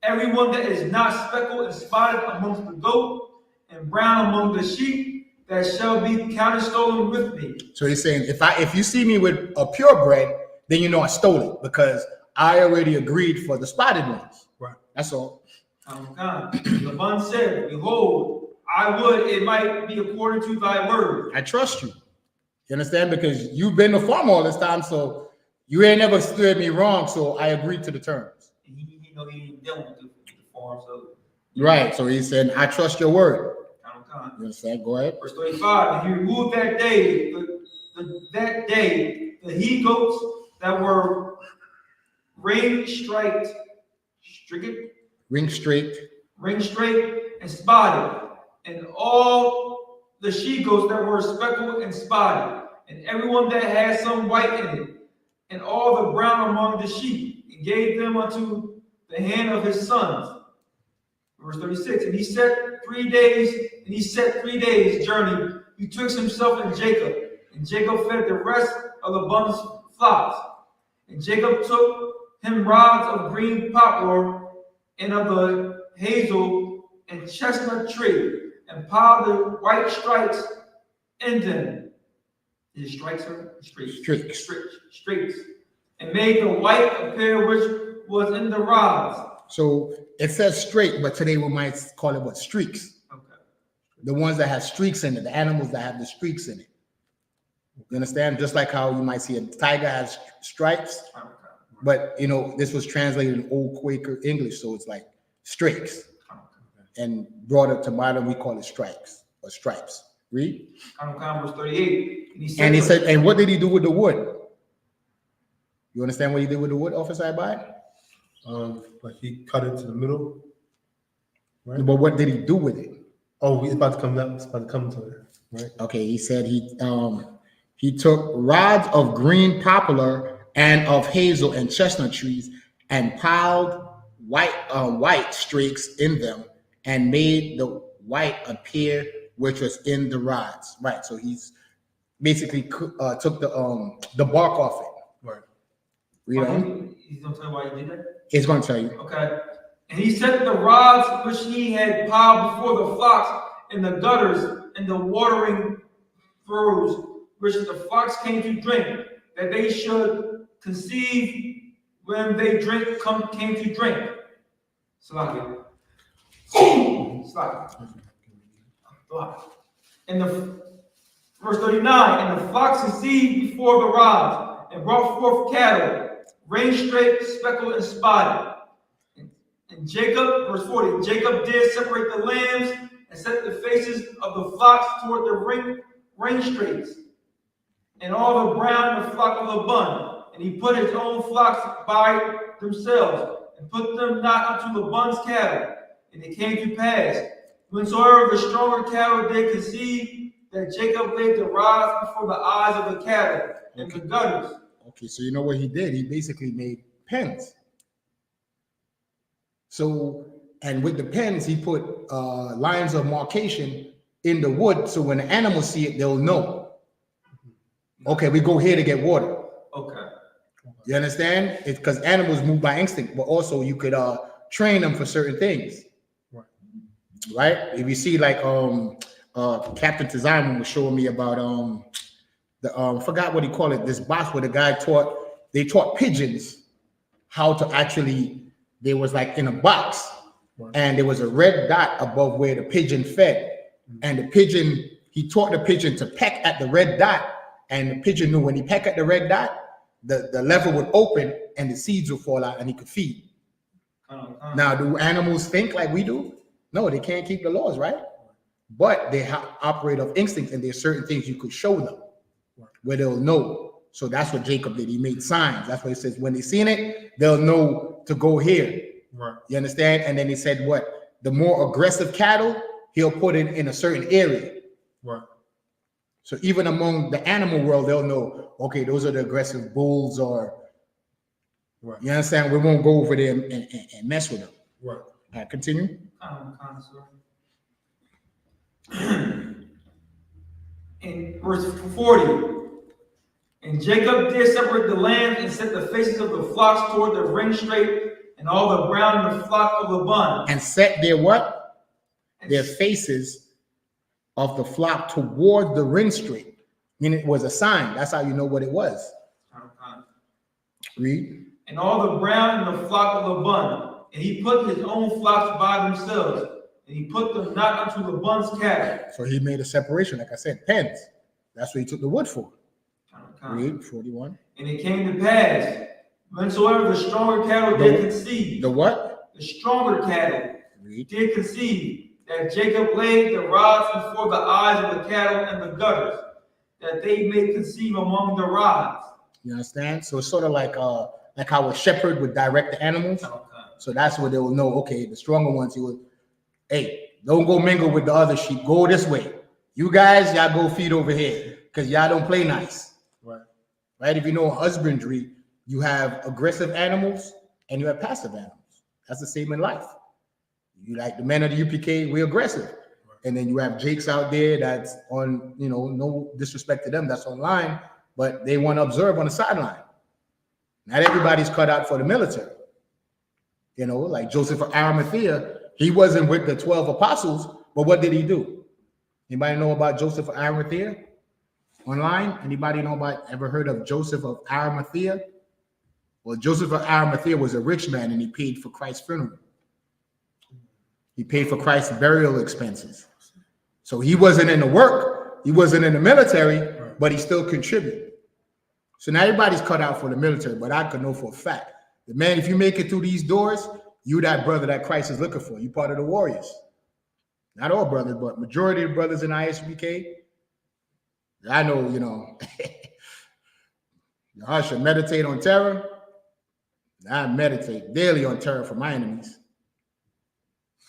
Everyone that is not speckled and spotted amongst the goat and brown among the sheep, that shall be counted stolen with me. So he's saying, if you see me with a purebred, then you know I stole it because I already agreed for the spotted ones. That's all. Laban said, behold, I would it might be according to thy word. I trust you. You understand? Because you've been the farmer all this time, so you ain't never steered me wrong, so I agreed to the terms. And he know he ain't dealing with the farm, so. Right, so he said, I trust your word. You understand? Go ahead. Verse 35, and he removed that day, the he-goats that were ring straight and spotted, and all the she-goats that were speckled and spotted, and everyone that had some white in it, and all the brown among the sheep, and gave them unto the hand of his sons. Verse 36, and he set 3 days journey betwixt himself and Jacob, And Jacob fed the rest of Laban's flocks. And Jacob took him rods of green poplar and of the hazel and chestnut tree, and piled the white stripes in them. Is it strikes or streaks? Streaks. And made the white appear which was in the rods. So it says straight, but today we might call it what? Streaks. Okay. The ones that have streaks in it, the animals that have the streaks in it. You understand? Just like how you might see a tiger has stripes, Okay. but you know, this was translated in old Quaker English, so it's like streaks. And brought it to modern, we call it stripes or stripes. Read. Verse 38. And he said, and what did he do with the wood? You understand what he did with the wood, Officer Abad? Like he cut it to the middle, right? But what did he do with it? Oh, he's about to come up. It's about to come to it, right? Okay, he said he took rods of green poplar and of hazel and chestnut trees and piled white streaks in them and made the white appear which was in the rods. Right. So he's basically took the bark off it. Right. Read on. He's gonna tell you why he did that? It's gonna tell you. Okay. And he set the rods which he had piled before the flocks in the gutters and the watering furrows which the flocks came to drink, that they should conceive when they came to drink. Slack. And the verse 39, and the flocks conceived before the rods and brought forth cattle, range straight, speckled, and spotted. And Jacob, verse 40, Jacob did separate the lambs and set the faces of the flocks toward the range straights, and all the brown in the flock of Laban. And he put his own flocks by themselves, and put them not unto Laban's cattle. And it came to pass, whensoever the stronger cattle did conceive, that Jacob laid the rods before the eyes of the cattle and the gutters. Okay, so you know what he did? He basically made pens. So, and with the pens, he put lines of markation in the wood, so when the animals see it, they'll know. Okay, we go here to get water. Okay. You understand? It's because animals move by instinct, but also you could train them for certain things. Right? If you see like Captain Tizamon was showing me about forgot what he called it, this box where the guy taught pigeons how to actually, there was like in a box, and there was a red dot above where the pigeon fed, and the pigeon, he taught the pigeon to peck at the red dot, and the pigeon knew when he pecked at the red dot, the lever would open and the seeds would fall out and he could feed. Now, do animals think like we do? No, they can't keep the laws, right? But they operate of instinct, and there's certain things you could show them where they'll know. So that's what Jacob did. He made signs. That's what he says. When they seen it, they'll know to go here. Right. You understand? And then he said what? The more aggressive cattle, he'll put it in a certain area. Right. So even among the animal world, they'll know, okay, those are the aggressive bulls, or you understand? We won't go over there and mess with them. Right. All right, continue. In verse 40, and Jacob did separate the lambs and set the faces of the flocks toward the ring straight, and all the brown in the flock of Laban. And set their what? Their faces of the flock toward the ring straight. Meaning it was a sign. That's how you know what it was. Read. And all the brown in the flock of Laban. And he put his own flocks by themselves, and he put them not unto Laban's cattle. So he made a separation, like I said, pens. That's what he took the wood for. Read 41. And it came to pass, whensoever the stronger cattle did conceive. The what? The stronger cattle did conceive, that Jacob laid the rods before the eyes of the cattle and the gutters, that they may conceive among the rods. You understand? So it's sort of like how a shepherd would direct the animals. So that's what they will know. Okay, the stronger ones, he would, hey, don't go mingle with the other sheep. Go this way. You guys, y'all go feed over here, because y'all don't play nice. Right? If you know husbandry, you have aggressive animals and you have passive animals. That's the same in life. You like the men of the U.P.K, we're aggressive. And then you have Jakes out there that's on, you know, no disrespect to them, that's online, but they want to observe on the sideline. Not everybody's cut out for the military. You know, like Joseph of Arimathea, he wasn't with the 12 apostles, but what did he do? Anybody know about Joseph of Arimathea online? Anybody know about, ever heard of Joseph of Arimathea? Well, Joseph of Arimathea was a rich man and he paid for Christ's funeral. He paid for Christ's burial expenses. So he wasn't in the work, he wasn't in the military, but he still contributed. So now everybody's cut out for the military, but I could know for a fact that, man, if you make it through these doors, you that brother that Christ is looking for. You part of the warriors. Not all brothers, but majority of brothers in I.S.U.P.K. I know, you know, YAHUSHUA meditate on terror. I meditate daily on terror for my enemies.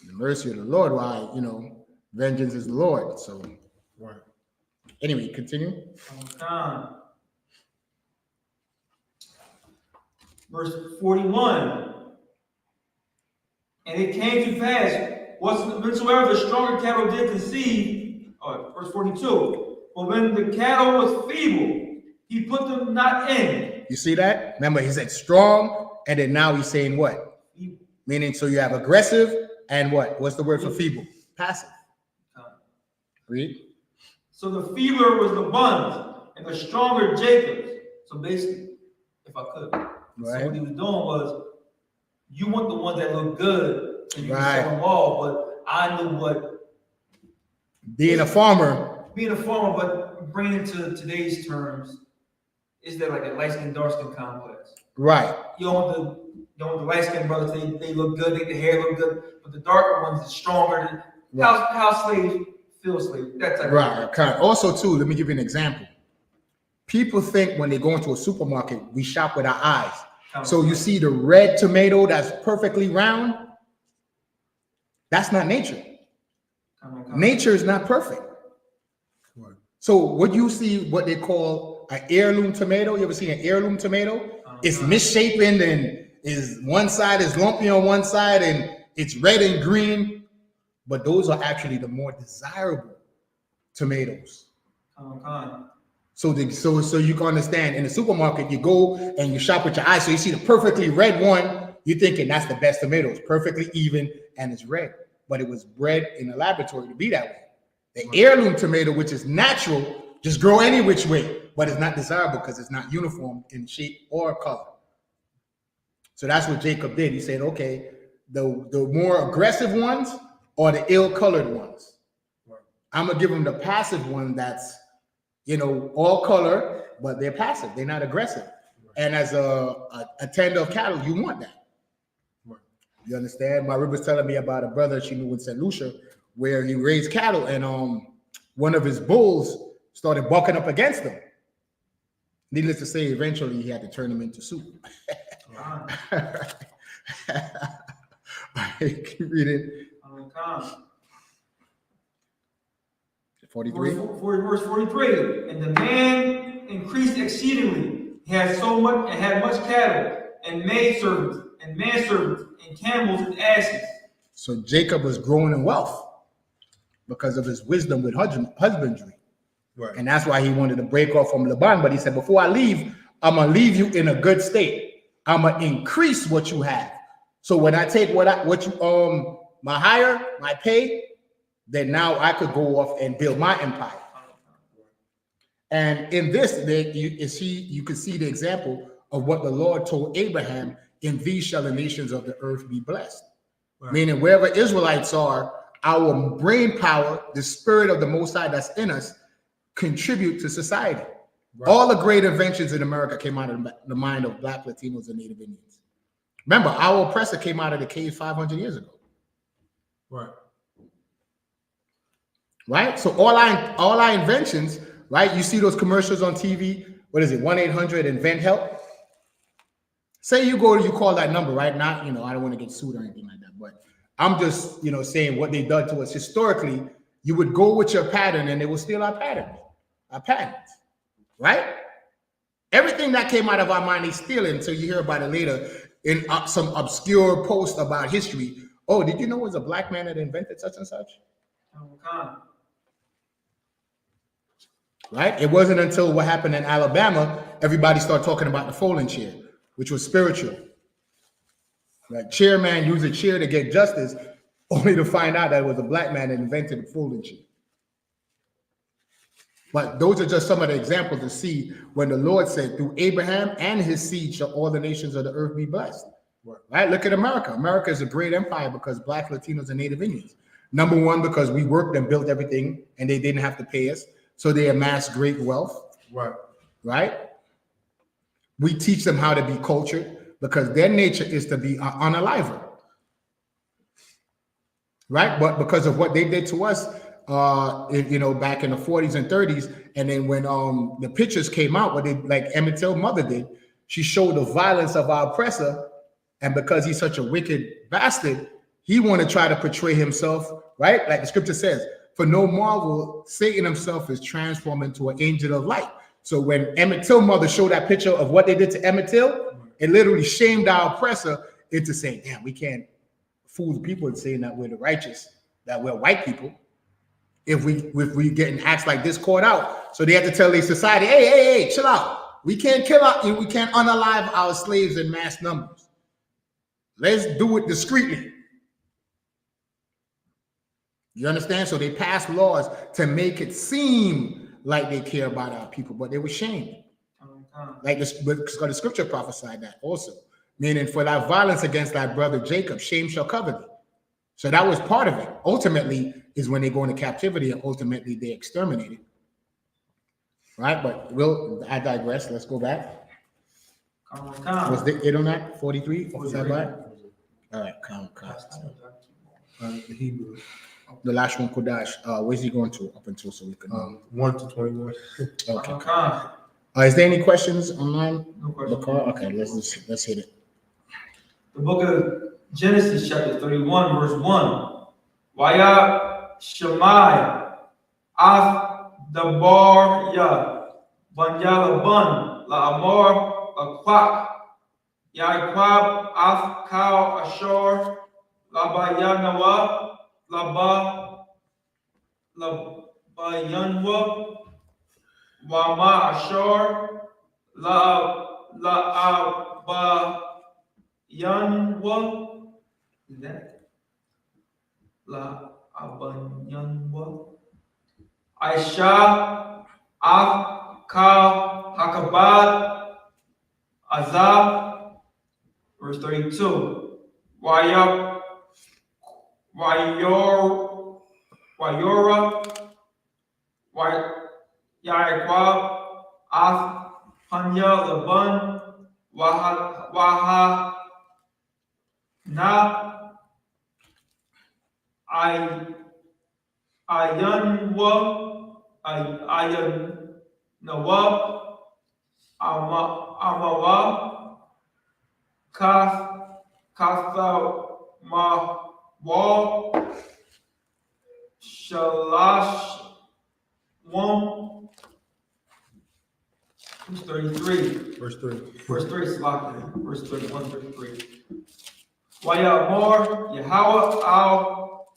The mercy of the Lord, why, you know, vengeance is the Lord. So, Right. Anyway, continue. Verse 41. And it came to pass, whatsoever the stronger cattle did conceive, verse 42. But when the cattle was feeble, he put them not in. You see that? Remember, he said strong, and then now he's saying what? Feeble. Meaning, so you have aggressive and what? What's the word for feeble? Passive. Read. So the feebler was the buns, and the stronger Jacob's. So basically, if I could, Right. so what he was doing was, you want the ones that look good, and you Right. can sell them all, but I knew what Being a farmer. being a farmer, but bringing it to today's terms, is that like a light skin, dark skin complex? Right. You don't want the light skin brothers, they look good, the hair look good, but the darker ones are stronger. Right. How slaves feel slaves, that type Right. of Okay. Also, too, let me give you an example. People think when they go into a supermarket, we shop with our eyes. So you see the red tomato that's perfectly round? That's not nature. Nature is not perfect. Right. So what you see, what they call an heirloom tomato, you ever seen an heirloom tomato? It's misshapen and is one side is lumpy on one side and it's red and green, but those are actually the more desirable tomatoes. So you can understand, in the supermarket, you go and you shop with your eyes. So you see the perfectly red one, you're thinking that's the best tomato. It's perfectly even and it's red, but it was bred in a laboratory to be that way. The heirloom tomato, which is natural, just grow any which way, but it's not desirable because it's not uniform in shape or color. So that's what Jacob did. He said, okay, the more aggressive ones are the ill-colored ones. I'm gonna give them the passive one that's, you know, all color, but they're passive. They're not aggressive. And as a tender of cattle, you want that. You understand? My rib was telling me about a brother she knew in St. Lucia where he raised cattle and one of his bulls started bucking up against him. Needless to say, eventually he had to turn him into soup. Keep reading. 43. Verse 43. And the man increased exceedingly. He had much cattle and maidservants and manservants and camels and asses. So Jacob was growing in wealth because of his wisdom with husbandry. Right. And that's why he wanted to break off from Laban. But he said, before I leave, I'm going to leave you in a good state. I'm going to increase what you have. So when I take my hire, my pay, then now I could go off and build my empire. And in this, you can see the example of what the Lord told Abraham, in these shall the nations of the earth be blessed. Right. Meaning wherever Israelites are, our brain power, the spirit of the Most High that's in us, contribute to society. Right. All the great inventions in America came out of the mind of Black, Latinos, and Native Indians. Remember, our oppressor came out of the cave 500 years ago. Right. Right? So all our inventions, right? You see those commercials on TV. What is it? 1-800-INVENT-HELP. Say you call that number, right? Not, I don't want to get sued or anything like that, but I'm just, saying what they've done to us historically. You would go with your pattern and they will steal our patterns, right? Everything that came out of our mind, they steal it until you hear about it later in some obscure post about history. Oh, did you know it was a Black man that invented such and such? Right? It wasn't until what happened in Alabama, everybody started talking about the folding chair, which was spiritual. Like chairman used a chair to get justice, only to find out that it was a black man that invented the folding chair. But those are just some of the examples to see when the Lord said, through Abraham and his seed shall all the nations of the earth be blessed. Right? Look at America. America is a great empire because Black, Latinos, and Native Indians. Number one, because we worked and built everything and they didn't have to pay us. So they amassed great wealth. Right? We teach them how to be cultured because their nature is to be unaliver. Right? But because of what they did to us, you know, back in the 40s and 30s, and then when the pictures came out, what they like Emmett Till's mother did, she showed the violence of our oppressor, and because he's such a wicked bastard, he want to try to portray himself, right? Like the scripture says, for no marvel, Satan himself is transformed into an angel of light. So when Emmett Till's mother showed that picture of what they did to Emmett Till, it literally shamed our oppressor into saying, damn, we can't fool the people and saying that we're the righteous, that we're white people. If we getting acts like this caught out, so they had to tell their society, hey, chill out. We can't we can't unalive our slaves in mass numbers. Let's do it discreetly. You understand? So they passed laws to make it seem like they care about our people, but they were shamed. Like this, because the scripture prophesied that also, meaning for thy violence against thy brother Jacob, shame shall cover thee. So that was part of it. Ultimately, is when they go into captivity and ultimately they exterminated. Right? But I digress. Let's go back. Was it on that? 43? All right, count. The Hebrew. The last one, Kodash. Where's he going to up until so we can 1 to 21. Okay. Is there any questions online? No questions. Okay, let's hit it. The book of Genesis, chapter 31, verse 1. YAHUSHA Dabar Banyala Bun La Amor Aquak Yaquab Kal Ashor Labayanawa Labayanwa Wama Ashor Abayanwa. Is that La Abanyanwa? I.S.H.A. Hakabad Azab, verse 32. Wayora Yaquab Panya Laban YAHANNA Ayanwa Amawa Kathamawa Shalash 1. Verse 33. Verse 3. Verse 3 is locked in. Verse 31, 33. Wayamor Yahawah al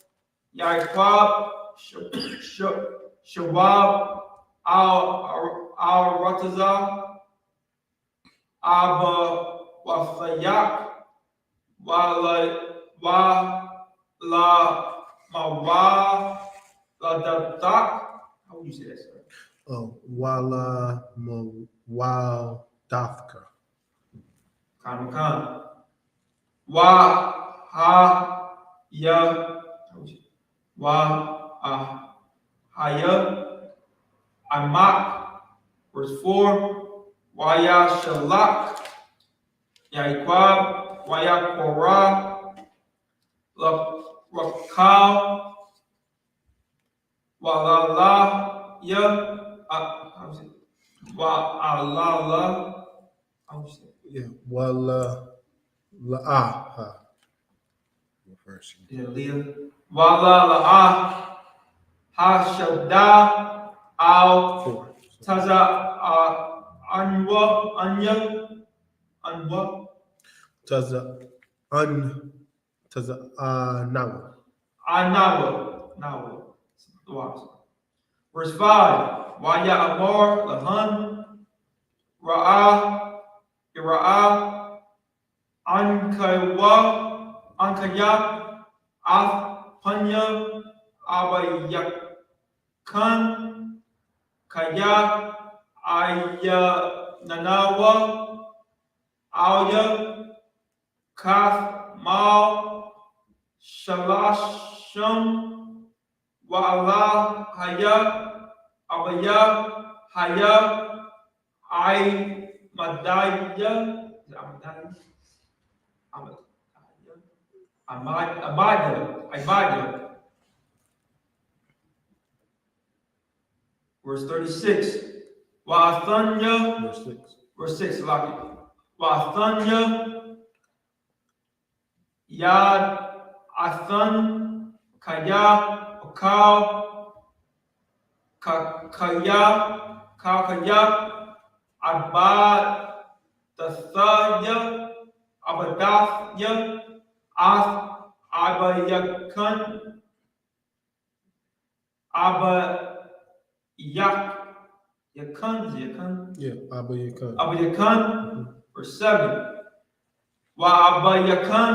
Yaquab Shawab al Rataza Abba Wafayak Wala Mawa La Dadak. How would you say that, sir? Wala Mawal Dafka. Khan. YAHUWAH I.M.A.K. verse 4. YASHALAK Yaquab Yaquara Rakal Walala Wa'alala. How do you say it? Yeah. Wala La'aha. Yeah, Leah. Wala Hashada Al Taza Anwa Taza Nawa. Nawa. Verse 5. Amor lahan Ra'ah Ankaya Panya Abayakan Kaya Nanawa Alya Kaf Mal Shalasham Wa Allah Haya Abaya Haya I Madaya Abaya. Verse 36. Wa'athanya. Verse 6. Lucky. Wa'athanya. Yad Athan Kaya Kau Kaya Abad Dathaya Abadathya Abayakan Abayakan. Verse 7. Wa Abayakan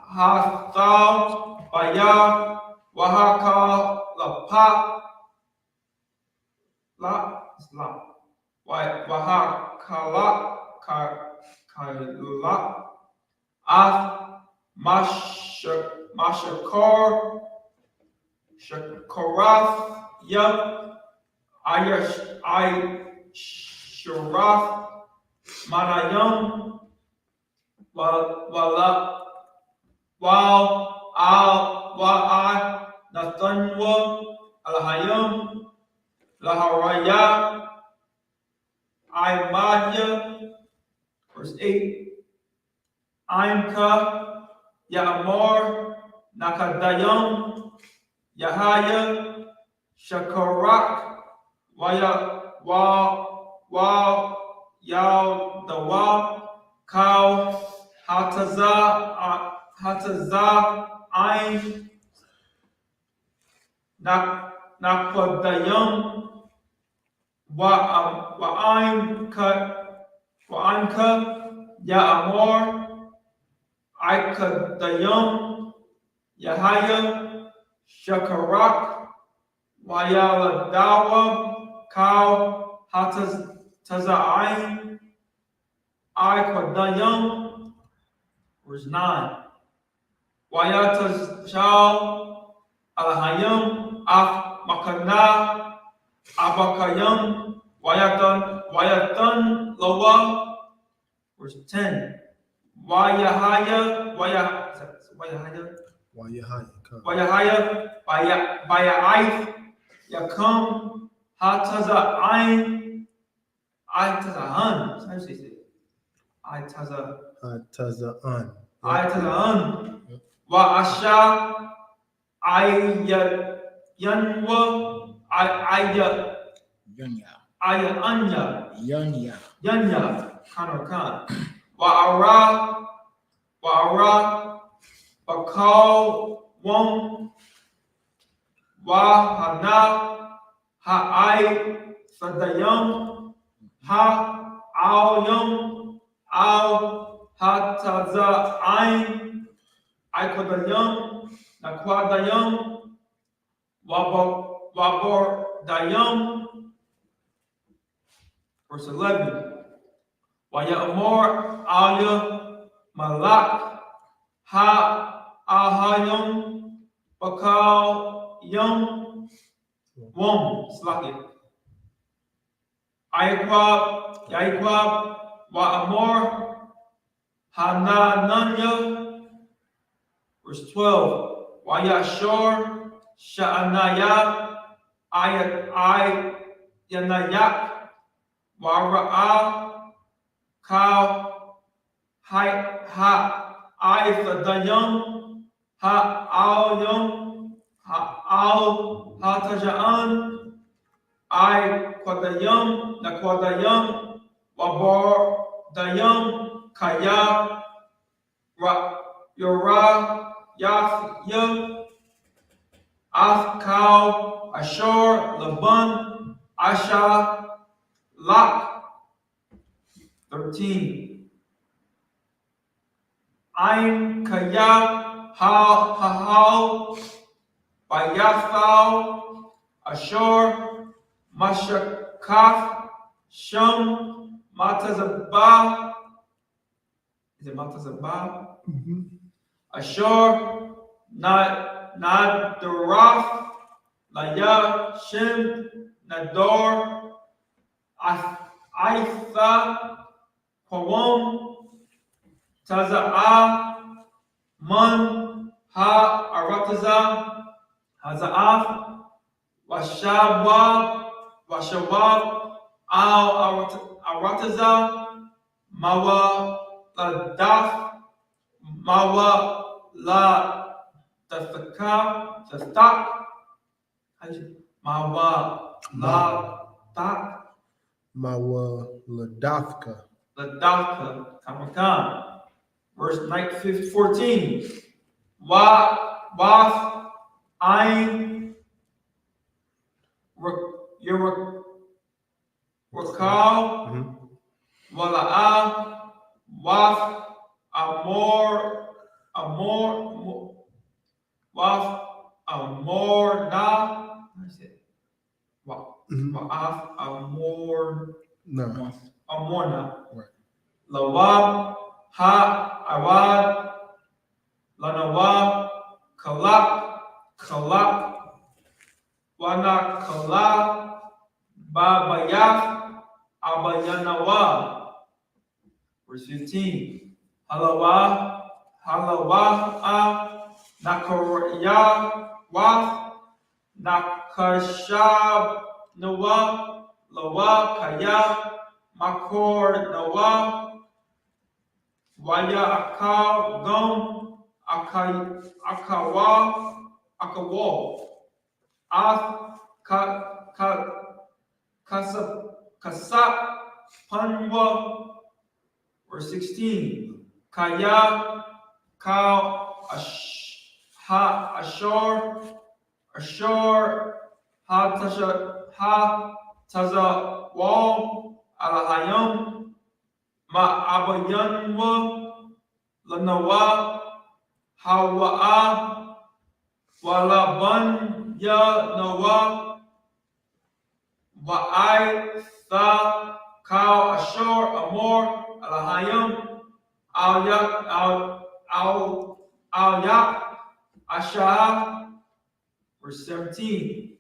Hathal Baya Wahaka Lapa Wahakala Kala Ath Mashakar Shakarath Yam Sharath Manayam Wa'ai Nathanwa Alhayam Laharaya Imadya. Verse 8. Aimka Ya'amor Nakadayam Yahaya Shakarak Yadawa Kau Hataza Ain Nakwadayam Wa'anka Ya'amor Aikadayam Yahaya Shakarak Wayaladawa Kau Hataza'ain Aikadayam. Verse 9. Wayatazal Alhayam Af Makana Abakayam Wayatan Lowa. Verse 10. Baya'ith Yakam Hataza'ain Aitaza'an. Aitaza'an. Wa'asha Ayayanwa Yanya Kanakan. Wa'ara Bakal Wong YAHANNA Ha'ai Sadayam Ha'alyam Al Hataza'ain Aikadayam Nakwadayam Wabordayam. Verse 11. Wayamor Alya Malak Ha'ahayam Bakal Yam Wom Slakit Ya'ikwab Wa'amor Hanananya. Verse 12. Wayashor Sha'anayanak Wara'ah Kau Ha'ifadayam Ha'alyam Ha'al Hataja'an Aikwadayam Nakwadayam Wabordayam Kaya Yora Yathya Kal, Ashur, Laban, Asha, Lak. 13. Ain, Kaya, Hahal, Bayathal, Ashur, Mashakaf, Shum, Matazabah. Is it Matazabah? Ashur, Nadarath, Laya, Shem, Nador, Aitha, Qawam, Taza'ah, Man, Arataza, Haza'af, Washawab, Arataza, Mawa, Ladaf, Mawa, La, Tastak, Mawa, La, Tak, Mawaladafka. Ladafka, Kamakan. Verse 14. Waf, Ain, Rakal, Wala'ah, Waf, Waf, Amorna. Waf, No. Amorna. Right. Lawab, Awad, Lanawab, Kalak, Wana, Babayaf, Abayanawa. Verse 15. Halawah, Nakarya, Waf, Nakashab, Nawa, Lawa, Kaya, Makor, Nawa, Waya, Akal, Gum, Akawa, Kasap, Panwa. Verse 16. Kaya, Kal, Ashur, Taza, Wal, Alahayam, Abayanwa, Lanawa, Hawa'ah, Walaban, Nawa, Wa'ai, Kal, Ashur, Amor, Alahayam, Al-Yak, Asha. Verse 17.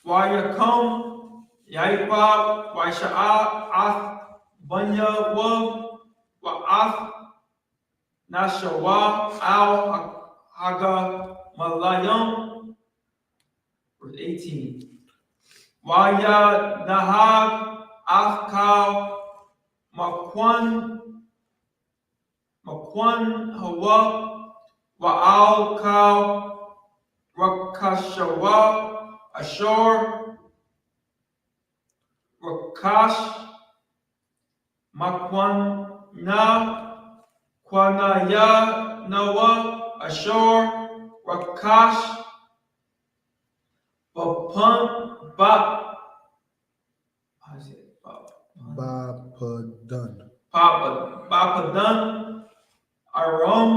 Wayakum, Yaipab, Waisha'ah, Banya, Wa'ath, Nashawa, Haga, Malayam. Verse 18. Waya, Nahag, Afkal, Makwan, Hawa, Wa'al, Kal, Rakashawa, Ashur, Rakash, Makwana, Kwanaya, Nawa, Ashur, Rakash, Bapan, Bapadan, Aram,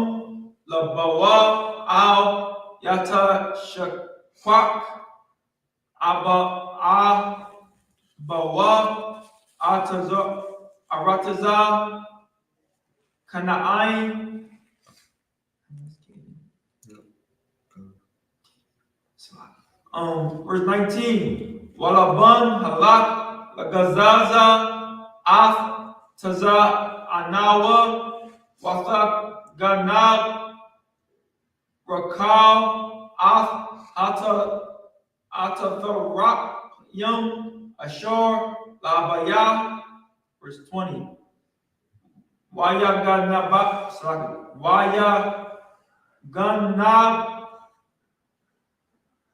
Labawa, Al, Yata, Shakwak, Bawa, Arataza, Kana'ain. Verse 19. Walaban, Halak, Lagazaza, Taza, Anawa, Wathak, Ganab, Rakal, Atatharak, Yum, Ashur, Labaya. Verse 20. Waya Ganab,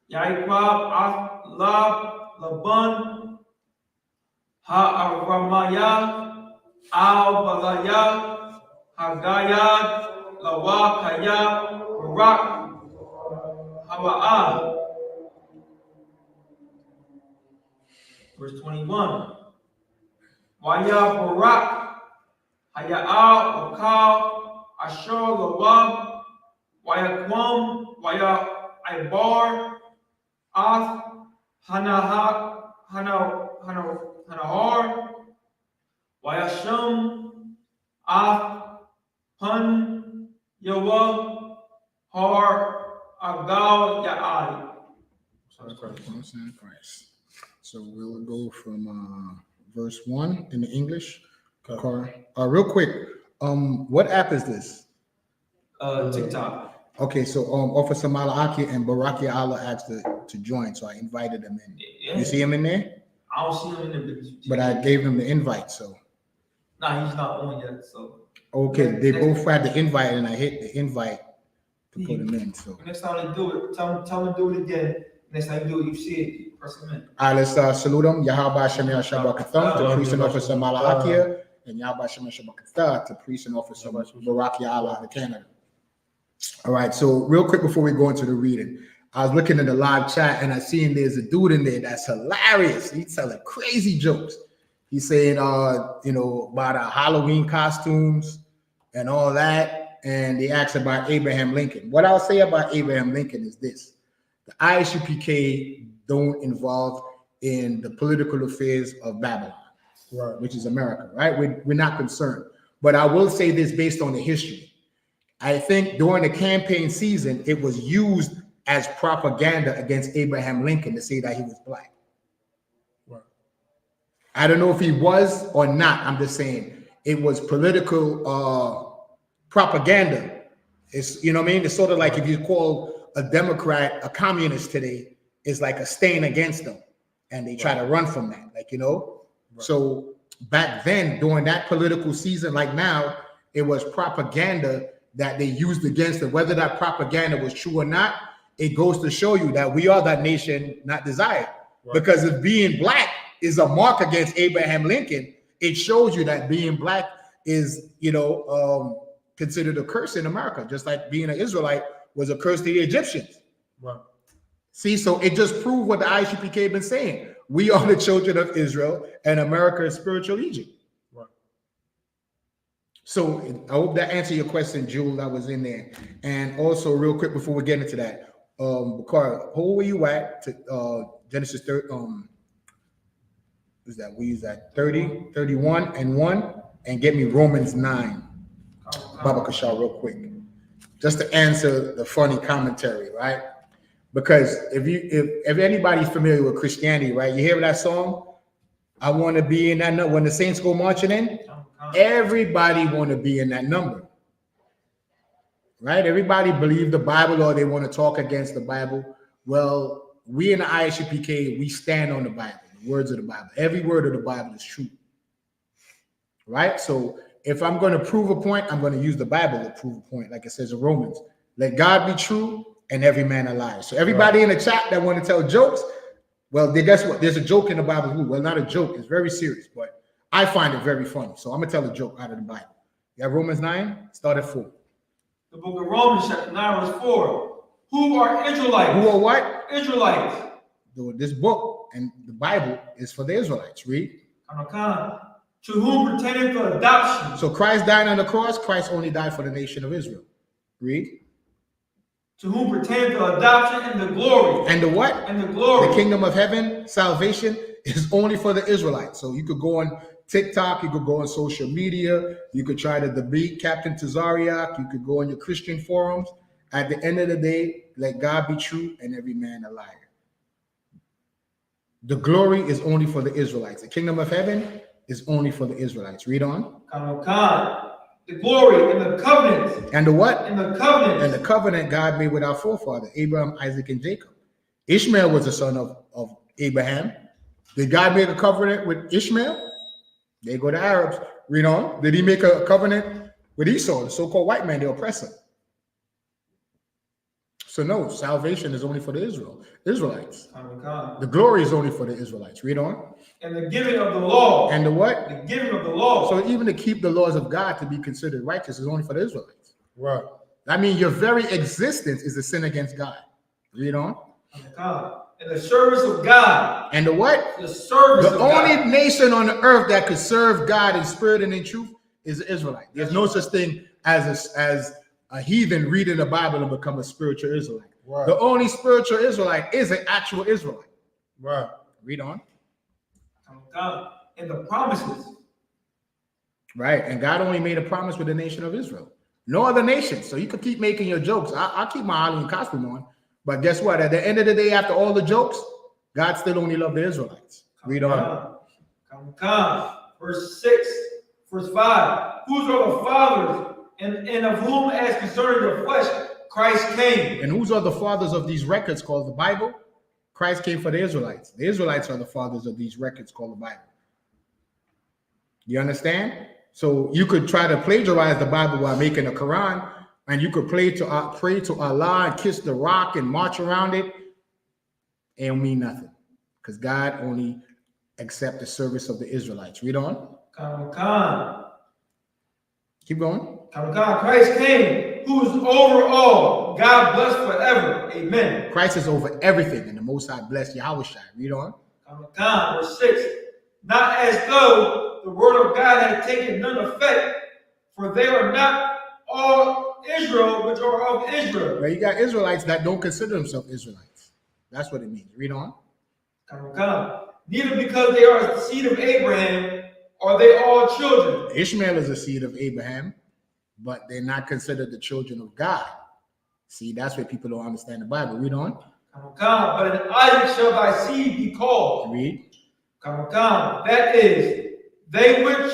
Yaikab, Laban, Ha'aramaya, Al-Balaya, Hagayad, Lawakaya, Barak, YAHWAH. Verse 21. YAHBARAK. YAHWAH. Ashur Lawab. YAQUAM. YAHIBAR. Ath. Hanahar. YASHUM. Ath. Pun. Yawah. Har. Agal. Ya'ai. Christ. So we'll go from verse 1 in the English. Real quick, what app is this? TikTok. Okay, so Officer Malachi and Baraki Allah asked to join, so I invited them in. Yeah. You see him in there? I don't see him in the. But I gave him the invite, so. Nah, he's not on yet. So. Okay, they both had the invite, and I hit the invite to put him in. So. Next time they do it, tell them to do it again. Next time you do it, you see it. Press him in. All right, let's salute them. Yahawah Shem Yahshua the priest and officer Malachi, and Yahweh Shem Yahshua the priest and officer Baraki Allah out of Canada. All right, so real quick before we go into the reading, I was looking in the live chat and I seen there's a dude in there that's hilarious. He's telling crazy jokes. He's saying, about Halloween costumes and all that. And they asked about Abraham Lincoln. What I'll say about Abraham Lincoln is this: the I.S.U.P.K don't involve in the political affairs of Babylon, right, which is America, right? We're not concerned. But I will say this based on the history. I think during the campaign season, it was used as propaganda against Abraham Lincoln to say that he was black. Right. I don't know if he was or not. I'm just saying it was political propaganda. It's, you know what I mean? It's sort of like if you call a Democrat a communist today, it's like a stain against them. And they try to run from that, Right. So back then, during that political season, like now, it was propaganda that they used against them. Whether that propaganda was true or not, it goes to show you that we are that nation not desired. Right. Because if being black is a mark against Abraham Lincoln, it shows you that being black is, considered a curse in America, just like being an Israelite was a curse to the Egyptians. Right. See, so it just proved what the I.S.U.P.K been saying. We are the children of Israel, and America is spiritual Egypt. Right. So I hope that answered your question, Jewel, that was in there. And also, real quick before we get into that, Bakar, who were you at to Genesis 30? We use that 30, 31, and 1, and get me Romans 9. Baba Kashal, real quick, just to answer the funny commentary, right? Because if anybody's familiar with Christianity, right, you hear that song, I want to be in that number. When the saints go marching in, everybody want to be in that number, right? Everybody believe the Bible or they want to talk against the Bible. Well, we in the I.S.U.P.K, we stand on the Bible, the words of the Bible. Every word of the Bible is true, right? So if I'm going to prove a point, I'm going to use the Bible to prove a point, like it says in Romans. Let God be true and every man a liar. So everybody in the chat that want to tell jokes, well, guess what? There's a joke in the Bible too. Well, not a joke. It's very serious, but I find it very funny. So I'm going to tell a joke out of the Bible. You have Romans 9? Start at 4. The book of Romans, chapter 9, verse 4. Who are Israelites? Who are what? Israelites. This book and the Bible is for the Israelites. Read. To whom pertaineth the adoption. So Christ died on the cross. Christ only died for the nation of Israel. Read. To whom pertaineth the adoption and the glory. And the what? And the glory. The kingdom of heaven, salvation is only for the Israelites. So you could go on TikTok, you could go on social media, you could try to debate Captain Tazariak, you could go on your Christian forums. At the end of the day, let God be true and every man a liar. The glory is only for the Israelites. The kingdom of heaven is only for the Israelites. Read on. The glory and the covenant. And the what? And the covenant. And the covenant God made with our forefather, Abraham, Isaac, and Jacob. Ishmael was the son of Abraham. Did God make a covenant with Ishmael? They go to Arabs. Read on. Did he make a covenant with Esau, the so-called white man, the oppressor? So no, salvation is only for the Israelites. The glory is only for the Israelites. Read on. And the giving of the law. And the what? The giving of the law. So even to keep the laws of God to be considered righteous is only for the Israelites. Right. I mean, your very existence is a sin against God. Read on. In the service of God. And the what? The service The of only God. nation on the earth that could serve God in spirit and in truth is the Israelite. There's no such thing as a heathen reading the Bible and become a spiritual Israelite. Right. The only spiritual Israelite is an actual Israelite. Right. Read on. And the promises. Right. And God only made a promise with the nation of Israel. No other nation. So you could keep making your jokes. I'll keep my Halloween costume on. But guess what? At the end of the day, after all the jokes, God still only loved the Israelites. Read on. Verse 6, verse 5. Whose are the fathers, and of whom, as concerning the flesh, Christ came. And whose are the fathers of these records called the Bible? Christ came for the Israelites. The Israelites are the fathers of these records called the Bible. You understand? So you could try to plagiarize the Bible while making a Quran, and you could pray to Allah and kiss the rock and march around it. It don't mean nothing, because God only accepts the service of the Israelites. Read on. Keep going. Christ came, who is over all. God bless forever. Amen. Christ is over everything, and the Most High bless YAHUSHUA. Read on. Verse 6. Not as though the word of God had taken none effect, for they are not all Israel, which are of Israel. Well, you got Israelites that don't consider themselves Israelites. That's what it means. Read on. Neither because they are the seed of Abraham are they all children. Ishmael is a seed of Abraham, but they're not considered the children of God. See, that's where people don't understand the Bible. Read on. But in Isaac shall thy seed be called. Read. That is, they which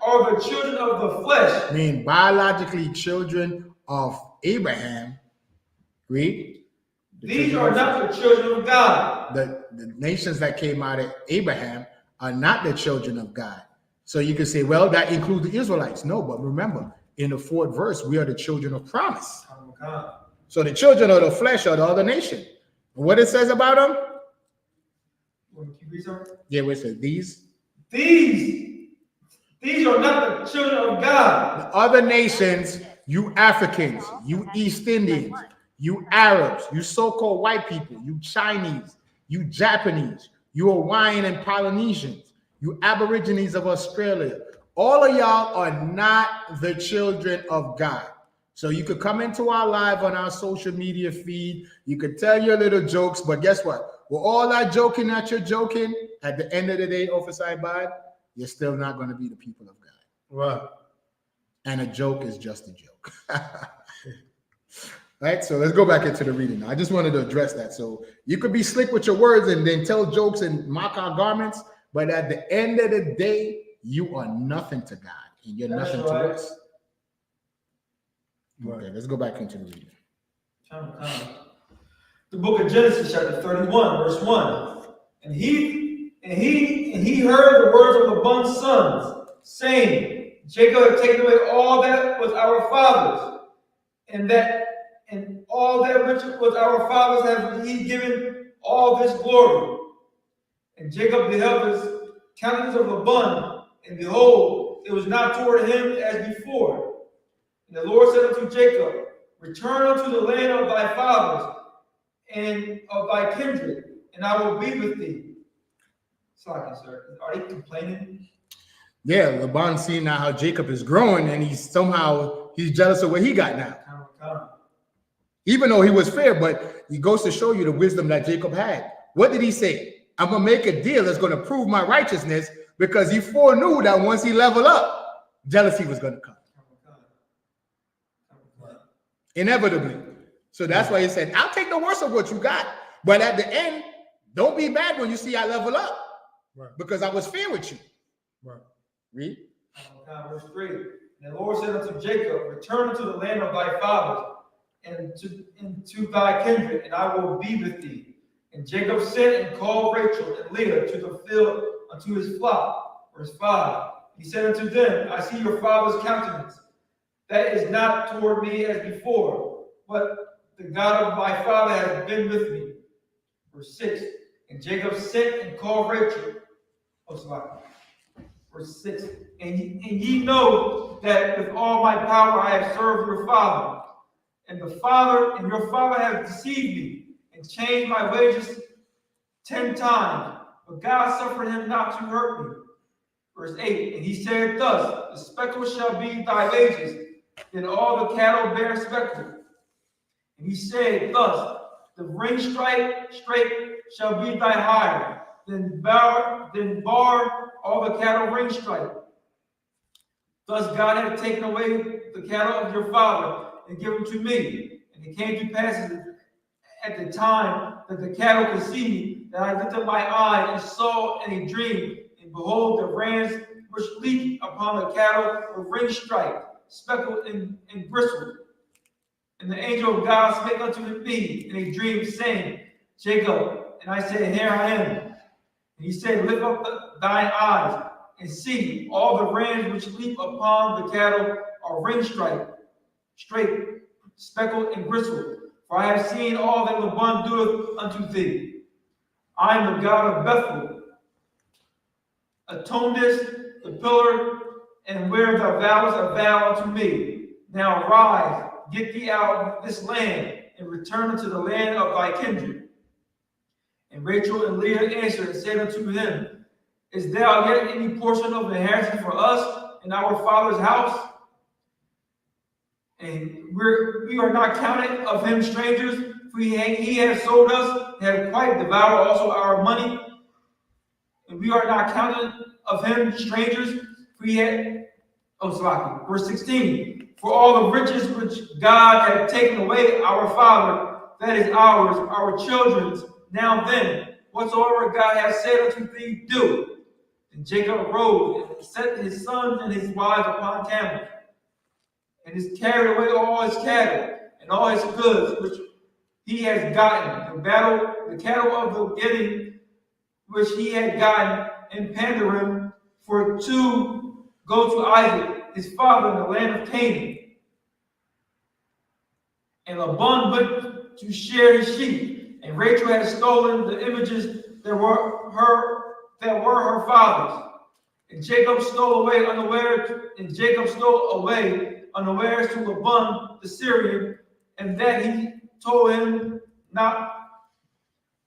are the children of the flesh. Mean biologically children of Abraham. Read. These are not the children of God. The nations that came out of Abraham are not the children of God. So you can say, well, that includes the Israelites. No, but remember, in the 4th verse, we are the children of promise. So the children of the flesh are the other nation. And what it says about them? Yeah, where it says these are not the children of God. The other nations, you Africans, you East Indians, you Arabs, you so-called white people, you Chinese, you Japanese, you Hawaiian and Polynesians, you Aborigines of Australia. All of y'all are not the children of God. So you could come into our live on our social media feed. You could tell your little jokes, but guess what? With all that joking that you're joking, at the end of the day, Officer Ibad, you're still not going to be the people of God. Right. And a joke is just a joke. Right? So let's go back into the reading. I just wanted to address that. So you could be slick with your words and then tell jokes and mock our garments, but at the end of the day, you are nothing to God, and you're nothing to us. Okay, let's go back into the reading. The book of Genesis, chapter 31, verse 1. And he heard the words of the bond's sons, saying, Jacob had taken away all that was our father's, and all that which was our father's have he given all this glory. And Jacob beheld his countenance of the bond, and behold, it was not toward him as before. And the Lord said unto Jacob, return unto the land of thy fathers and of thy kindred, and I will be with thee. Sorry, sir. Are they complaining? Yeah, Laban seeing now how Jacob is growing, and he's jealous of what he got now. Even though he was fair, but he goes to show you the wisdom that Jacob had. What did he say? I'm going to make a deal that's going to prove my righteousness, because he foreknew that once he leveled up, jealousy was going to come. Inevitably. So that's why he said, I'll take the worst of what you got. But at the end, don't be mad when you see I level up. Right. Because I was fair with you. Right. Read. Verse 3. And the Lord said unto Jacob, return unto the land of thy fathers and to thy kindred, and I will be with thee. And Jacob sent and called Rachel and Leah to the field unto his flock. Verse 5. He said unto them, I see your father's countenance. That is not toward me as before, but the God of my father has been with me. Verse 6. And Jacob sent and called Rachel. Verse 6. And ye know that with all my power I have served your father, and your father have deceived me and changed my wages 10 times. But God suffered him not to hurt me. Verse 8, and he said thus, the speckle shall be thy wages, then all the cattle bear speckle. And he said thus, the ring straight shall be thy hire, then bar all the cattle ring stripe. Thus God had taken away the cattle of your father and given to me. And it came to pass at the time that the cattle could see me, that I lifted my eye and saw in a dream, and behold, the rams which leaped upon the cattle were ring striped, speckled and bristled. And the angel of God spake unto me in a dream, saying, Jacob. And I said, Here I am. And he said, Lift up thine eyes, and see, all the rams which leap upon the cattle are ring striped, straight, speckled, and bristled. For I have seen all that Laban doeth unto thee. I am the God of Bethel, atonest the pillar, and where thou vowest a vow unto me. Now arise, get thee out of this land, and return unto the land of thy kindred. And Rachel and Leah answered and said unto him, Is there yet any portion of the inheritance for us in our father's house? And we are not counted of him strangers, for he has sold us, and have quite devoured also our money. And we are not counted of him strangers, for he had, verse 16, for all the riches which God had taken away our father, that is ours, our children's. Now then, whatsoever God has said unto thee, do. And Jacob arose and set his sons and his wives upon camels, and has carried away all his cattle and all his goods which he has gotten, the cattle of the getting which he had gotten in Pandarim, for to go to Isaac his father in the land of Canaan. And Laban went to share his sheep, and Rachel had stolen the images that were her father's. And Jacob stole away unawares, to Laban the Syrian, and that he told him not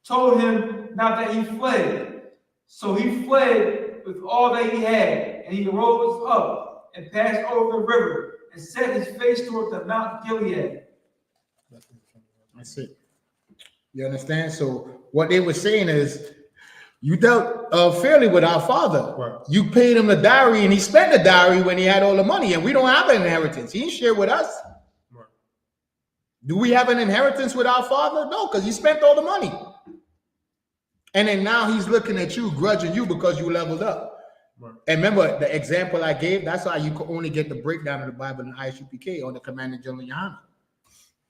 that he fled. So he fled with all that he had, and he rose up and passed over the river and set his face toward the Mount Gilead. That's it. You understand? So what they were saying is, you dealt fairly with our father. Right. You paid him the dowry, and he spent the dowry when he had all the money, and we don't have an inheritance. He didn't share with us. Right. Do we have an inheritance with our father? No, because he spent all the money. And then now he's looking at you, grudging you because you leveled up. Right. And remember the example I gave, that's how you could only get the breakdown of the Bible in I.S.U.P.K on the Commander General YAHANNA.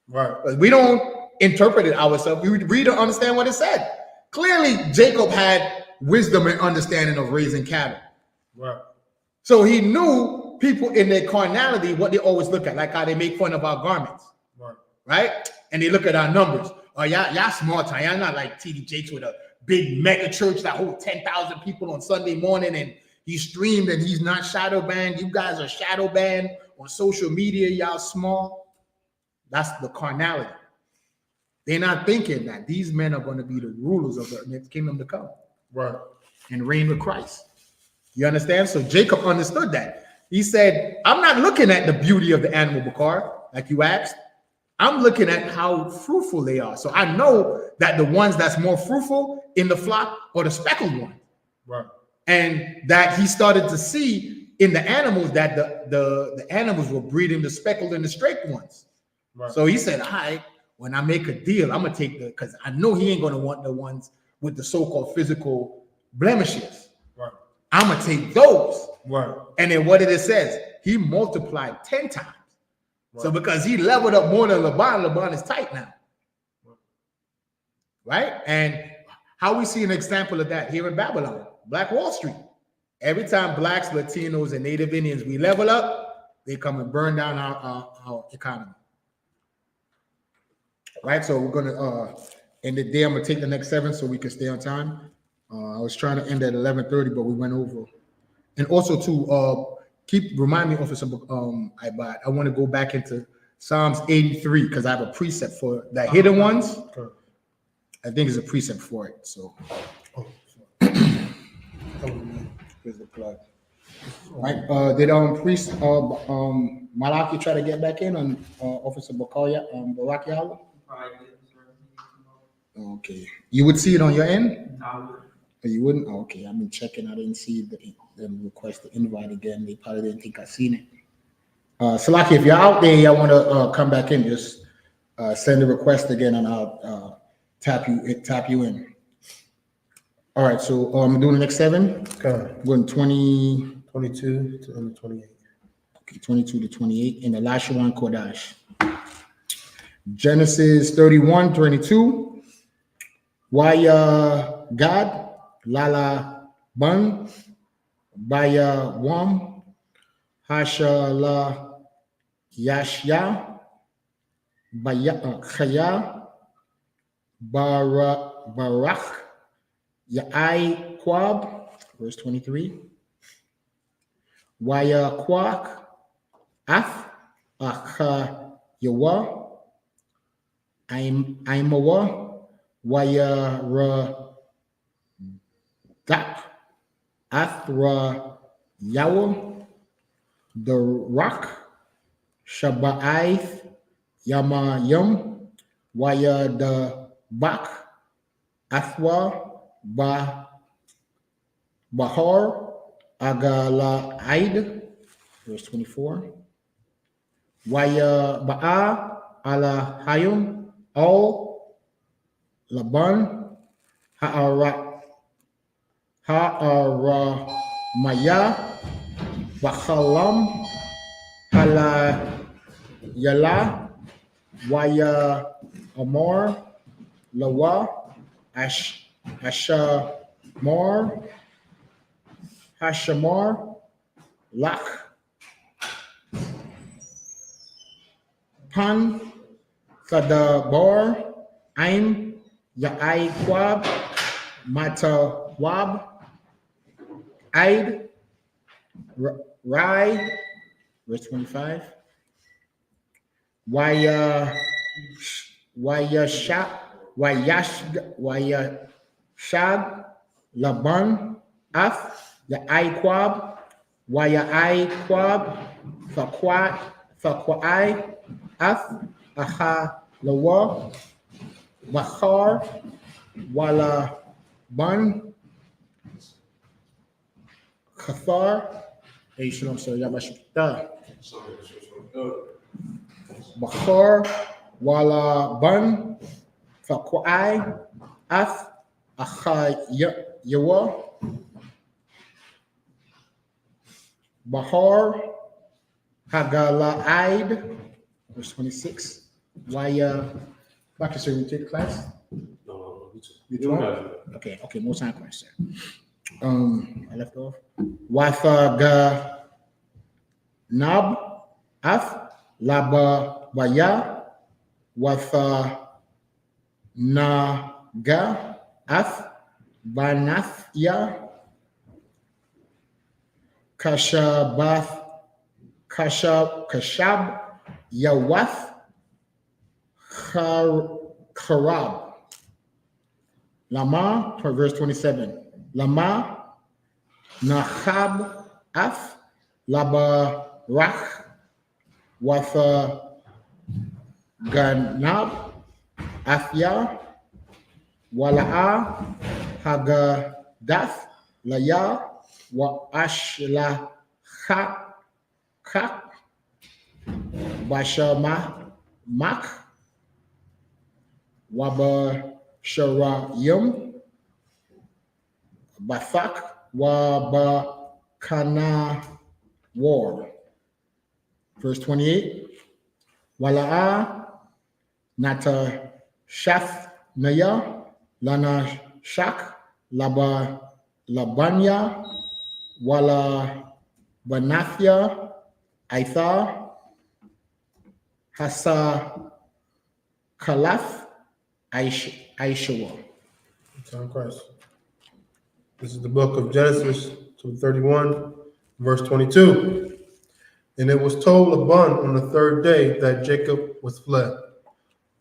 Right. We don't interpret it ourselves. We read and understand what it said. Clearly, Jacob had wisdom and understanding of raising cattle. Right. So he knew people in their carnality, what they always look at, like how they make fun of our garments. Right. Right? And they look at our numbers. Oh, y'all small time. Y'all not like TD Jakes with a big mega church that holds 10,000 people on Sunday morning, and he streamed and he's not shadow banned. You guys are shadow banned on social media. Y'all small. That's the carnality. They're not thinking that these men are going to be the rulers of the next kingdom to come. Right. And reign with Christ. You understand? So Jacob understood that. He said, I'm not looking at the beauty of the animal, Bakar, like you asked. I'm looking at how fruitful they are. So I know that the ones that's more fruitful in the flock are the speckled ones. Right. And that he started to see in the animals that the animals were breeding the speckled and the straight ones. Right. So he said, all right, when I make a deal, I'm going to take because I know he ain't going to want the ones with the so-called physical blemishes. Right. I'm going to take those. Right. And then what did it says? He multiplied 10 times. Right. So because he leveled up more than Laban is tight now. Right? And how we see an example of that here in Babylon, Black Wall Street. Every time blacks, Latinos, and Native Indians, we level up, they come and burn down our economy. Right, so we're gonna end it there. I'm gonna take the next 7 so we can stay on time. I was trying to end at 11:30, but we went over. And also to remind me, Officer I want to go back into Psalms 83, because I have a precept for the hidden ones. Okay. I think it's a precept for it. So Oh, here's the plug. Right. Did priest Malachi try to get back in on Officer Bakoya Barak Yahweh? Okay. You would see it on your end? But you wouldn't? Oh, okay. I've been checking. I didn't see them request the invite again. They probably didn't think I seen it. Salaki, if you're out there, y'all want to come back in, just send a request again and I'll tap you in. All right, so I'm doing the next 7. Okay. Going 22 22 to 28. Okay, 22 to 28 in the Lashawan Kodash. Genesis 31, 22. Why God, Lala Bun, Baya Wam, Hashala Yashya, Baya Khaya, Barak, I.U.C.K, verse 23. YAHUAH, YAHWAH, I.M.A.W.A, Yahawaah, the rock, Shabbaith, Yamayam, the Bak, Athwa, Bahar, Agalaid, verse 24. Ba'a, Ala Hayum, All, Laban, Maya, Bachalam, Hala Yala, Amor, Lawa, Hashamar, Lach, Pan, Thadabar, Aim, Ya'ikwab, Matawab, Aid, Rai, verse 25. Yashag, Laban, Af, Ya'ikwab, Ya'ikwab, Fakwai, Af, Aha, Lawa, Bahar, Wala Ban, Kathar, Shalom, sir, Yabashikta, Bahar, Wala Ban, Fakwai, Af, Aha, Yawa, Bahar, Hagalaid, verse 26. Back to sir, you take the class? No, You don't have it. Okay, more time question. I left off. Wathaga Nab Af Laba Baya Watha Naga Af Banathya Kashab Yawath Kharab. Lama, verse 27. Lama Nahab Af Laba Rach Watha Ganab Afya Wala'a Hagadath Laya Wa Ashla Kak Bashama Mak Waba Sharayim Bathak Waba Kana War. Verse 28. Wala'a Nata Shath Naya Lana Shak Labanya Wala Banathya Aitha Hasa Kalath I.S.U.P.K. Time Christ. This is the book of Genesis, chapter 31, verse 22. And it was told Laban on the third day that Jacob was fled.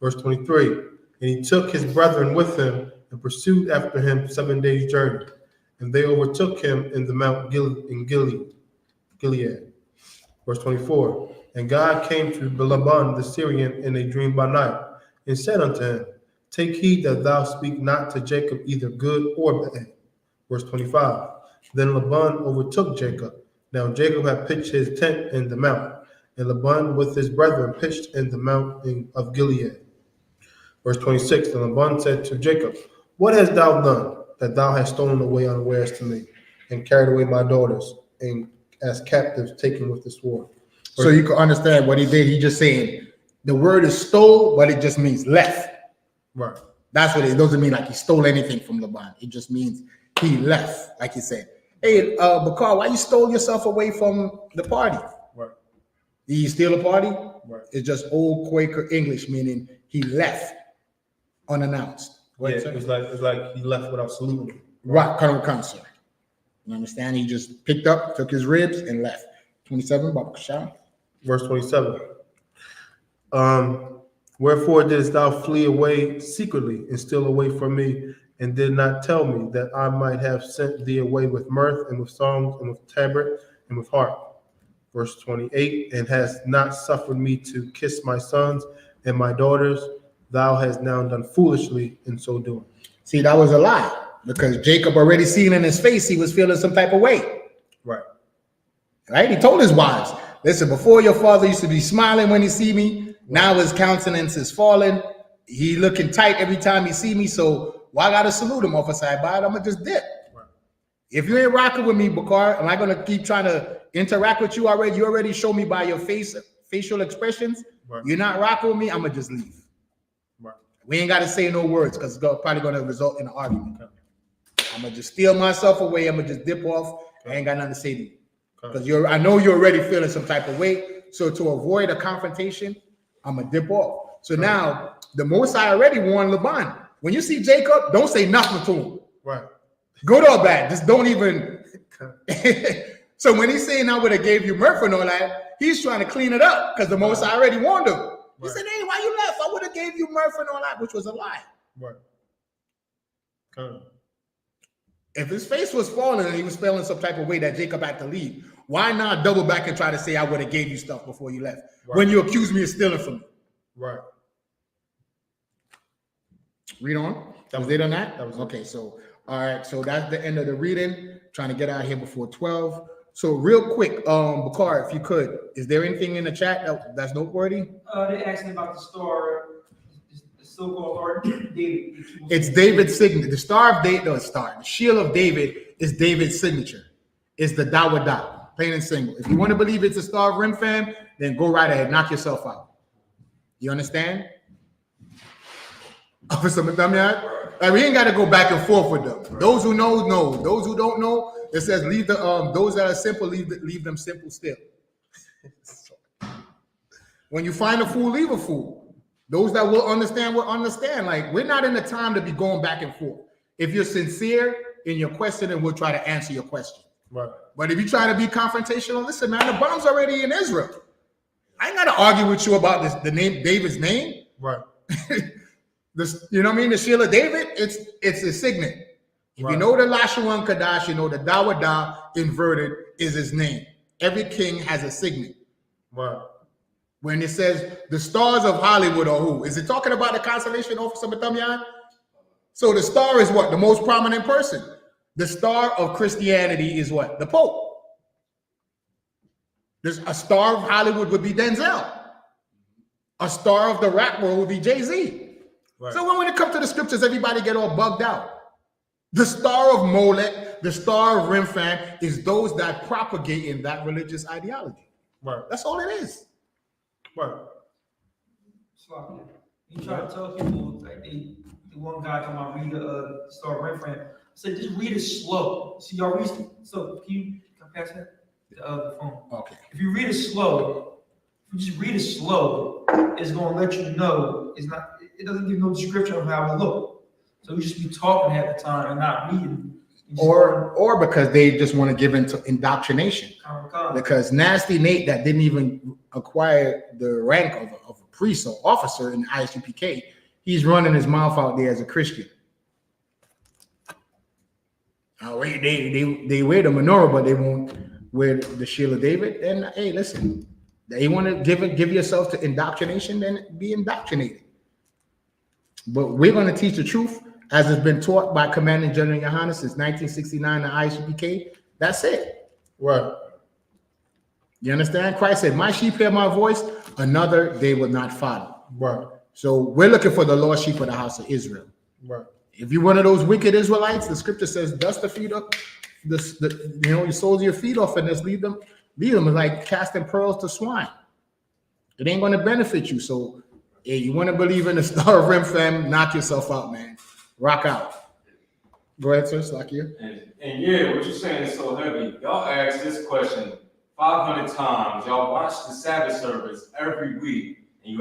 Verse 23. And he took his brethren with him and pursued after him 7 days' journey. And they overtook him in the Mount Gilead. Verse 24. And God came to Laban the Syrian in a dream by night, and said unto him, Take heed that thou speak not to Jacob either good or bad. Verse 25. Then Laban overtook Jacob. Now Jacob had pitched his tent in the mount, and Laban with his brethren pitched in the mountain of Gilead. Verse 26. And Laban said to Jacob, What hast thou done, that thou hast stolen away unawares to me, and carried away my daughters, and as captives taken with the sword? So you can understand what he did. He just saying the word is stole, but it just means left. Right. That's what it doesn't mean like he stole anything from Laban. It just means he left, like he said. Hey, Bakar, why you stole yourself away from the party? Right. Did you steal a party? Right. It's just old Quaker English, meaning he left unannounced. Yeah, it's like he left without saluting. Right, current sir. You understand? He just picked up, took his ribs, and left. 27, Babakasha. Verse 27. Wherefore didst thou flee away secretly and steal away from me, and did not tell me that I might have sent thee away with mirth and with songs and with tabret and with harp? Verse 28. And hast not suffered me to kiss my sons and my daughters. Thou hast now done foolishly in so doing. See, that was a lie, because Jacob already seen in his face he was feeling some type of way. Right. Right? He told his wives, listen, before your father used to be smiling when he see me, now his countenance is falling. He looking tight every time he see me, so why I gotta salute him off a side by it? I'm gonna just dip. Right. If you ain't rocking with me, Bakar, am I gonna keep trying to interact with you already? You already show me by your facial expressions. Right. You're not rocking with me, I'm gonna just leave. Right. We ain't gotta say no words because it's probably gonna result in an argument. Okay. I'm gonna just steal myself away, I'm gonna just dip off. Okay. I ain't got nothing to say to you. Because I know you're already feeling some type of way. So to avoid a confrontation, I'm gonna dip off. So now the Most High already warned Laban. When you see Jacob, don't say nothing to him. Right. Good or bad, just don't even. So when he's saying I would have gave you mirth and all that, he's trying to clean it up because the Most High already warned him. Right. He said, hey, why you left? I would have gave you mirth and all that, which was a lie. Right. If his face was falling and he was feeling some type of way that Jacob had to leave, why not double back and try to say I would have gave you stuff before you left? Right. When you accuse me of stealing from me. Right. Read on. That was it on that? That was okay. So, all right. So that's the end of the reading. Trying to get out of here before 12. So real quick, Bakar, if you could, is there anything in the chat that's noteworthy? They asked me about the star, the so-called star David. It's David's signature. The star of David, the shield of David is David's signature. It's the YAHUAH, plain and simple. If you want to believe it's a star of Rimfam, then go right ahead, knock yourself out. You understand? Officer Madamian? Like, we ain't got to go back and forth with them. Those who know, know. Those who don't know, it says leave the those that are simple, leave them simple still. When you find a fool, leave a fool. Those that will understand. Like, we're not in the time to be going back and forth. If you're sincere in your question, then we'll try to answer your question. Right. But if you try to be confrontational, listen, man, the bomb's already in Israel. I ain't got to argue with you about this, the name, David's name. Right. This, you know what I mean? The shield of David, it's a signet. If you know the Lashawan Kadash, you know the YAHUAH inverted is his name. Every king has a signet. Right. When it says the stars of Hollywood or who? Is it talking about the constellation Officer Matamian? So the star is what? The most prominent person. The star of Christianity is what? The Pope. There's a star of Hollywood would be Denzel. A star of the rap world would be Jay-Z. Right. So when it comes to the scriptures, everybody get all bugged out. The star of Molech, the star of Rimfam is those that propagate in that religious ideology. Right. That's all it is. Right. So you try to tell people, like the one guy come out read the star of Rimfam. I said just read it slow. See y'all read. So can you pass that the phone? Okay. If you read it slow, if you just read it slow, it's gonna let you know it's not. It doesn't give no description of how it look. So we just be talking half the time and not reading. or because they just want to give into indoctrination. Because Nasty Nate, that didn't even acquire the rank of a priest or officer in the I.S.U.P.K, he's running his mouth out there as a Christian. They wear the menorah, but they won't wear the shield of David. And hey, listen, they want to give yourself to indoctrination, then be indoctrinated. But we're going to teach the truth as it's been taught by Commanding General YAHANNA since 1969 in I.S.U.P.K. That's it. Right. You understand? Christ said, "My sheep hear my voice; another they will not follow." Right. So we're looking for the lost sheep of the house of Israel. Right. If you're one of those wicked Israelites, the scripture says, "Dust the feet up, your soles of your feet off, and just leave them like casting pearls to swine." It ain't going to benefit you. So, hey, you want to believe in the Star of Rim, fam? Knock yourself out, man. Rock out. Go ahead, sir. Slakia. And yeah, what you're saying is so heavy. Y'all ask this question 500 times. Y'all watch the Sabbath service every week. And you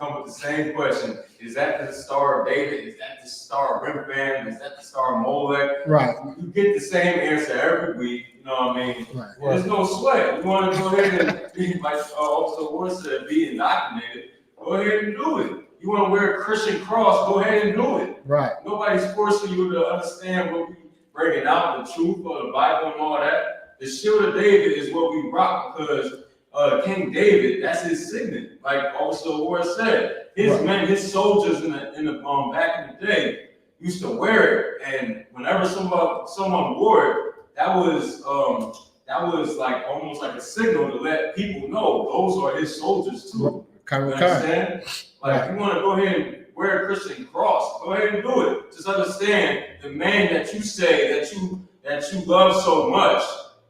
come with the same question: is that the Star of David? Is that the Star of Remphan? Is that the Star of Molech? Right. You get the same answer every week. You know what I mean? Right. There's no sweat. You want to go ahead and be like Officer Ward said, be indoctrinated. Go ahead and do it. You want to wear a Christian cross? Go ahead and do it. Right. Nobody's forcing you to understand what we bringing out, the truth of the Bible and all that. The shield of David is what we rock because King David, that's his signet. Like Officer Ward said, his men, his soldiers in the back in the day used to wear it, and whenever someone wore it, that was like almost like a signal to let people know those are his soldiers too. You understand? Like you want to go ahead and wear a Christian cross, go ahead and do it. Just understand the man that you say that you love so much.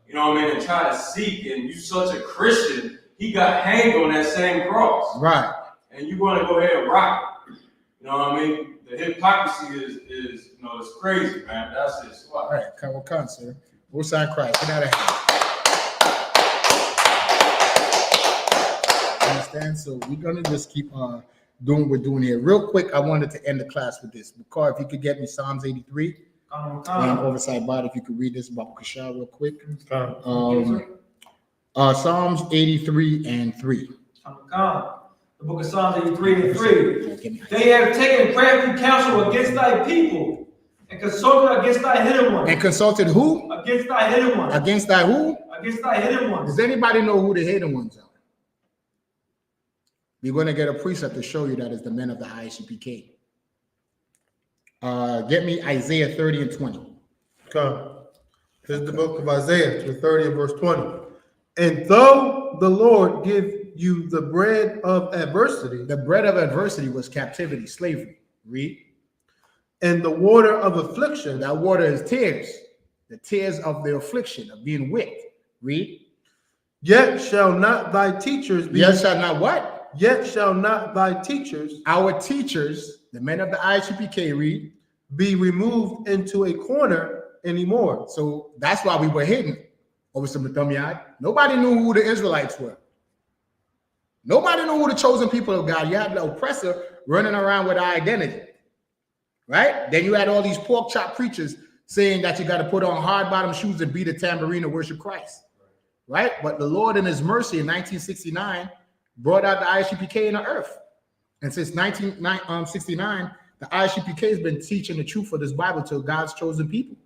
You know what I mean, and try to seek, and you such a Christian, he got hanged on that same cross. Right. And you want to go ahead and rock it. You know what I mean? The hypocrisy is it's crazy, man. That's it. So, all right, come, sir. We'll sign Christ. Get out of here. Understand? So we're gonna just keep doing what we're doing here. Real quick, I wanted to end the class with this. McCall, if you could get me Psalms 83. And Oversight Body, if you could read this about Kasha real quick. Psalms 83 and 3. The book of Psalms 83 and 3. They have taken crafty counsel against thy people and consulted against thy hidden ones. And consulted who? Against thy hidden ones. Against thy who? Against thy hidden ones. Does anybody know who the hidden ones are? We're going to get a precept to show you that is the men of the I.S.U.P.K. Get me Isaiah 30 and 20. Come. This is the book of Isaiah, 30 and verse 20. And though the Lord give you the bread of adversity. The bread of adversity was captivity, slavery. Read. And the water of affliction. That water is tears. The tears of the affliction, of being whipped. Read. Yet shall not thy teachers be. Yet shall not what? Yet shall not thy teachers. Our teachers, the men of the I.S.U.P.K, read. Be removed into a corner anymore. So that's why we were hidden over some Matumiyad. Nobody knew who the Israelites were. Nobody knew who the chosen people of God. You had the oppressor running around with our identity. Right? Then you had all these pork chop preachers saying that you got to put on hard bottom shoes and beat a tambourine to worship Christ. Right? But the Lord in his mercy in 1969 brought out the I.S.U.P.K in the earth. And since 1969, the I.S.U.P.K has been teaching the truth of this Bible to God's chosen people.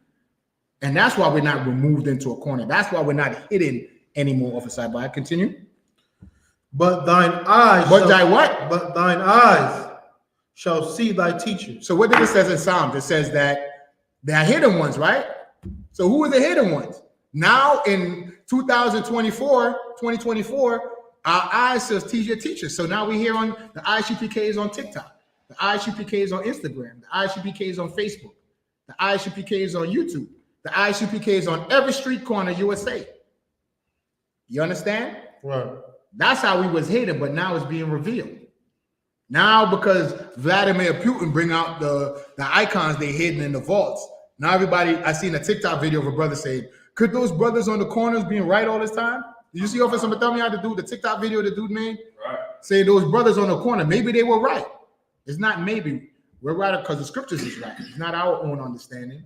And that's why we're not removed into a corner. That's why we're not hidden anymore, Officer By. Continue. But thine eyes. But thy what? But thine eyes shall see thy teachers. So what did it says in Psalms? It says that they are hidden ones, right? So who are the hidden ones? Now in 2024, our eyes says teach your teachers. So now we hear on the I.S.U.P.K is on TikTok. The I.S.U.P.K is on Instagram. The I.S.U.P.K is on Facebook. The I.S.U.P.K is on YouTube. The I.S.U.P.K is on every street corner USA. You understand? Right. That's how we was hidden, but now it's being revealed. Now because Vladimir Putin bring out the icons they hidden in the vaults. Now everybody, I seen a TikTok video of a brother saying, could those brothers on the corners being right all this time? Did you see Officer Matami how to do the TikTok video the dude made? Right. Say those brothers on the corner, maybe they were right. It's not maybe. We're right because the scriptures is right. It's not our own understanding.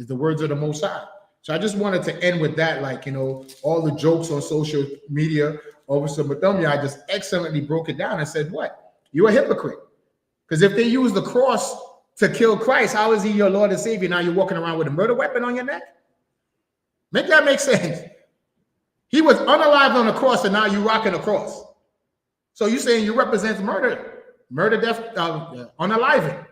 It's the words of the Most High. So I just wanted to end with that, like, you know, all the jokes on social media. Officer Mathumya, I just excellently broke it down and said, what? You're a hypocrite. Because if they use the cross to kill Christ, how is he your Lord and Savior? Now you're walking around with a murder weapon on your neck? Make that make sense. He was unalived on the cross, and now you're rocking a cross. So you're saying you represent murder, death, unaliving.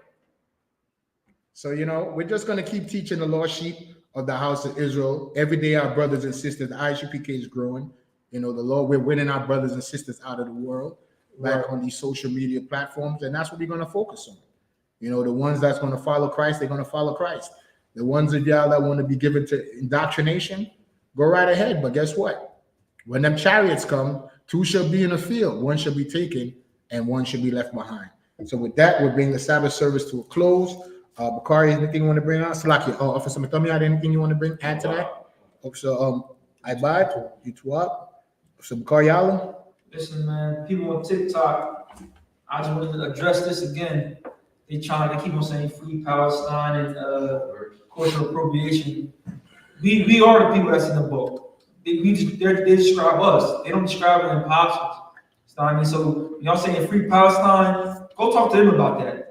So, you know, we're just going to keep teaching the lost sheep of the house of Israel. Every day, our brothers and sisters, the I.S.U.P.K is growing. You know, the Lord, we're winning our brothers and sisters out of the world back on these social media platforms. And that's what we're going to focus on. You know, the ones that's going to follow Christ, they're going to follow Christ. The ones of y'all that want to be given to indoctrination, go right ahead. But guess what? When them chariots come, 2 shall be in the field, 1 shall be taken, and 1 shall be left behind. So with that, we'll bring the Sabbath service to a close. Bakari, anything you want to bring out? Salaki, Officer Mathumya, anything you want to add to that? Officer I.B.O.W, you two up. Officer Bakari Allen. Listen, man, people on TikTok, I just wanted to address this again. They keep on saying free Palestine and cultural appropriation. We are the people that's in the book. They describe us. They don't describe the imposters. So, I mean, so y'all saying free Palestine, go talk to them about that.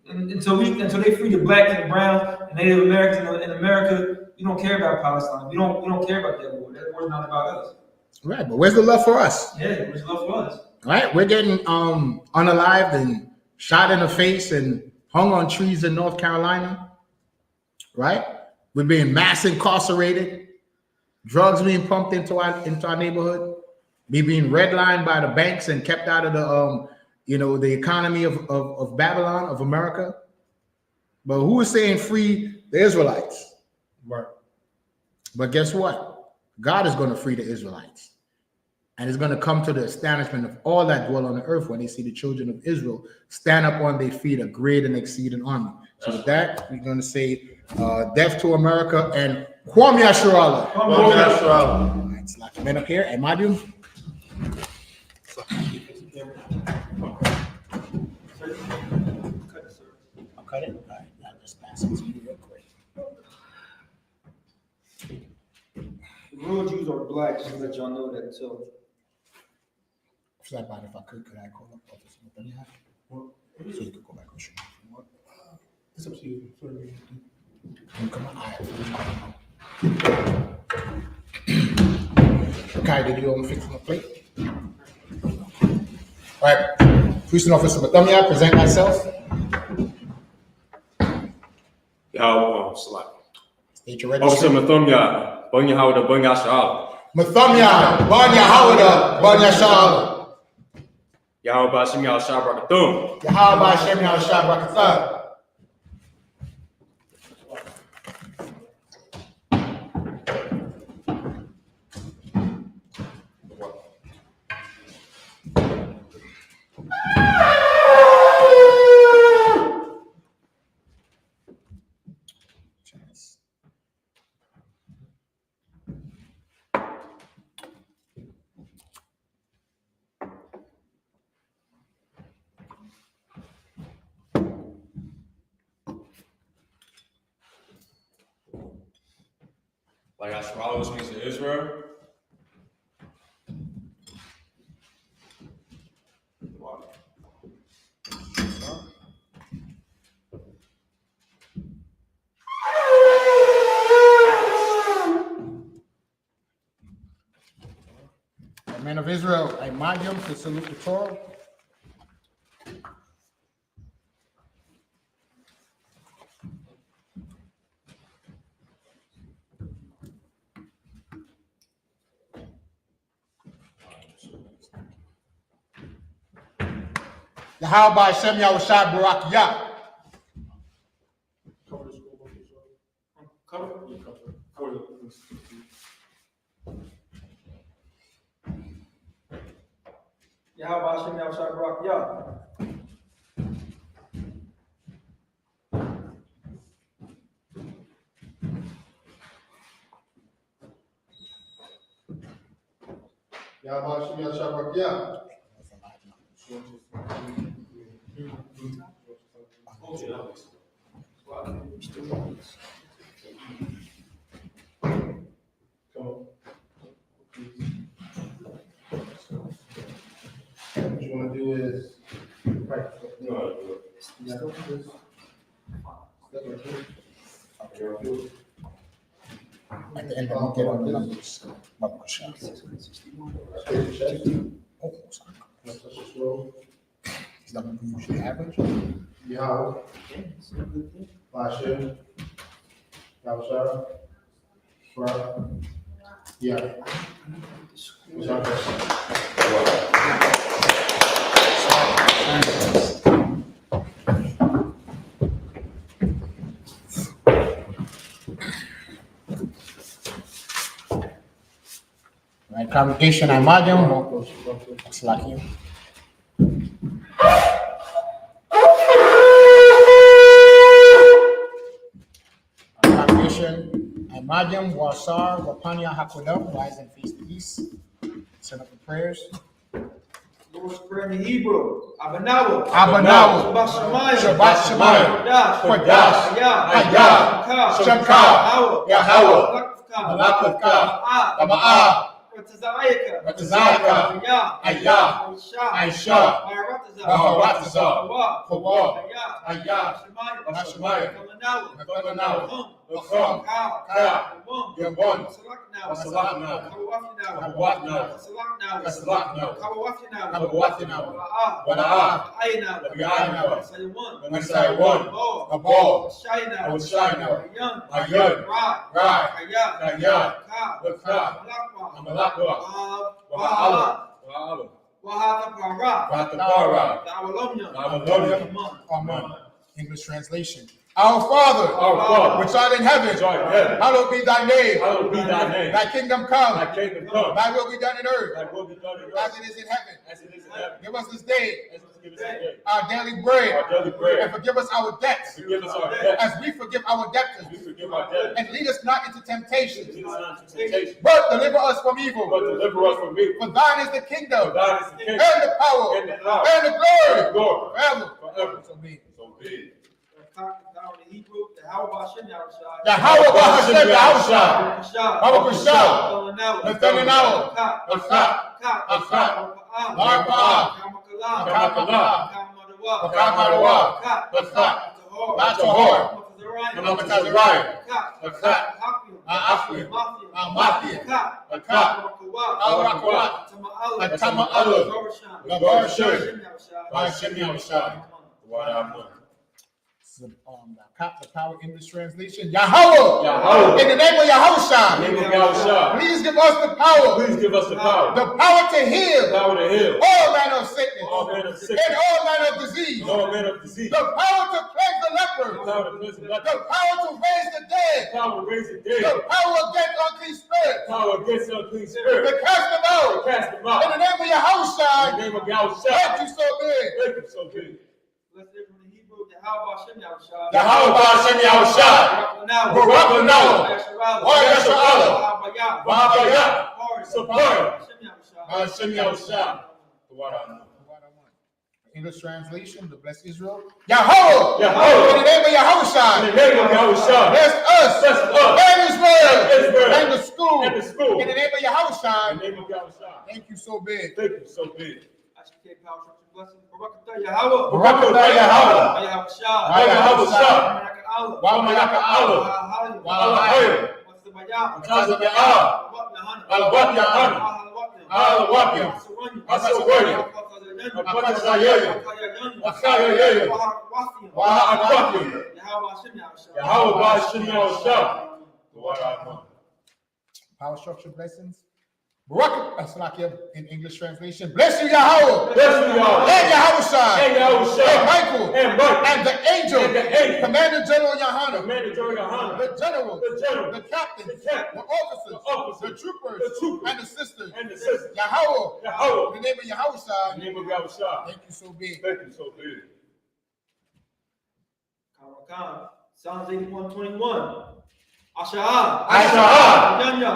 Until they free the blacks and the browns and Native Americans in America, we don't care about Palestine. We don't care about that war. That war's not about us. Right, but where's the love for us? Yeah, where's the love for us? Right, we're getting unalived and shot in the face and hung on trees in North Carolina. Right, we're being mass incarcerated, drugs being pumped into our neighborhood, we being redlined by the banks and kept out of the the economy of Babylon, of America. But who is saying free the Israelites? Right. But guess what? God is going to free the Israelites. And it's going to come to the astonishment of all that dwell on the earth when they see the children of Israel stand up on their feet, a great and exceeding army. So with that, we're going to say death to America and Kwam Yashuala. Kwam Yashuala. All right, slap the men up here. And Madu. I'll cut it. All right, I'll just pass it to you real quick. The real Jews are black, just to let y'all know that too. If I could I call up Officer Mathumya? So you could go back and shoot. It's up to you. Come on. Okay, did you want to fix my plate? All right, Priest and Officer Mathumya, present myself. YAHUAH, Salah. State your Officer registry. Mathumya, Bon YAHUAH, Bon YAHUAH. Mathumya, Bon YAHUAH, Bon YAHUAH. YAHUAH Shem Yahushua Barakathum. Yahawah Shem Yahushua Barakathum. Like astrologers means to Israel. Men of Israel, I Madium to salute the Torah. Yahawah Shem Yahushua Barak Yah. Yahweh Shem Yahushua Barak Yah. Yahweh Shem Yahushua Barak Yah. At the end, I'm gonna get all the numbers. Oh, sorry. Is that what we usually average? Yahweh, YAHUSHUA, YAHUSHUA, yeah. Right, congregation, I imagine. It's like you. Congregation, I imagine. Worldstar, Wapanya, Hakodam, rise and face the east. Send up the prayers. Lord's Prayer in Hebrew. Abanawa. Abanawa. Shabbat Shemayim. Kodash. Hayah. Shemka. Yahawah. Malakavka. Tama'ah. Ratazayaka. Ayah. I.S.U.P.K. Maharatazah. Kawah. Ayah. Hashemayim. Nathanawa. Acham. Kaya. Yavon. Wasalakna. Kawatna. Kasalakna. Kawatna. Wala'ah. Ayna. Masaywan. Abol. I.O.C.K. Ayun. Rai. Kaya. LEXX. Amalakwa. Amen. English translation. Our Father, which art in heaven, hallowed be thy name. Thy kingdom come. Thy will be done in earth as it is in heaven. Give us this day our daily bread, and forgive us our debts as we forgive our debtors. And lead us not into temptation, but deliver us from evil. For thine is the kingdom, and the power, and the glory, forever. So be it. Yahawah Hashem Yahushua. Yahushua. Nathanawa. The power English translation. Yahawah. In the name of Yahushua. Please give us the power. The power to heal. All manner of sickness. And all manner of disease. The power to cleanse the leper. The power to raise the dead. The power against unclean spirits. To cast them out. In the name of Yahushua. Thank you so big. Yahawah Hashem Yahushua. Barakanawa. YASHUA. BAYAN. Hashem Yahushua. English translation, the blessed Israel. Yahawah. In the name of Yahushua. Bless us. And Israel. And the school. In the name of Yahushua. Thank you so big. I.S.U.P.K. power structure blessing. Yahawah. Power structure blessings. In English translation. Bless you, Yahawah. And Yahushua. And Michael. And the angel. Commander General YAHANNA. The general. The captain. The officers. The troopers. And the sisters. Yahawah. In the name of Yahushua. Thank you so big. Psalms 81:21. Asha'ah. Ayanya.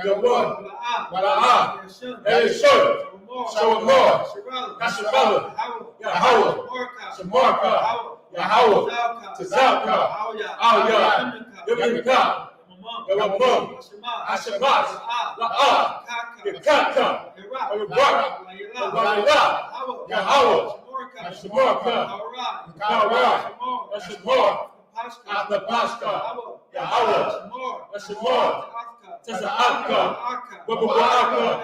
The one. El-Shun. Shawamar. Nashabella. Yahawah. Shamarka. Yahawah. Tazalka. Al-Yah. Yamika. Yawamum. Hashamas. La'ah. Yakaka. Yawabak. Yahawah. Shamarka. Yahawah. Nashamar. Atapashka. Yahawah. Nashamar. Taza'aka. Wabawaka.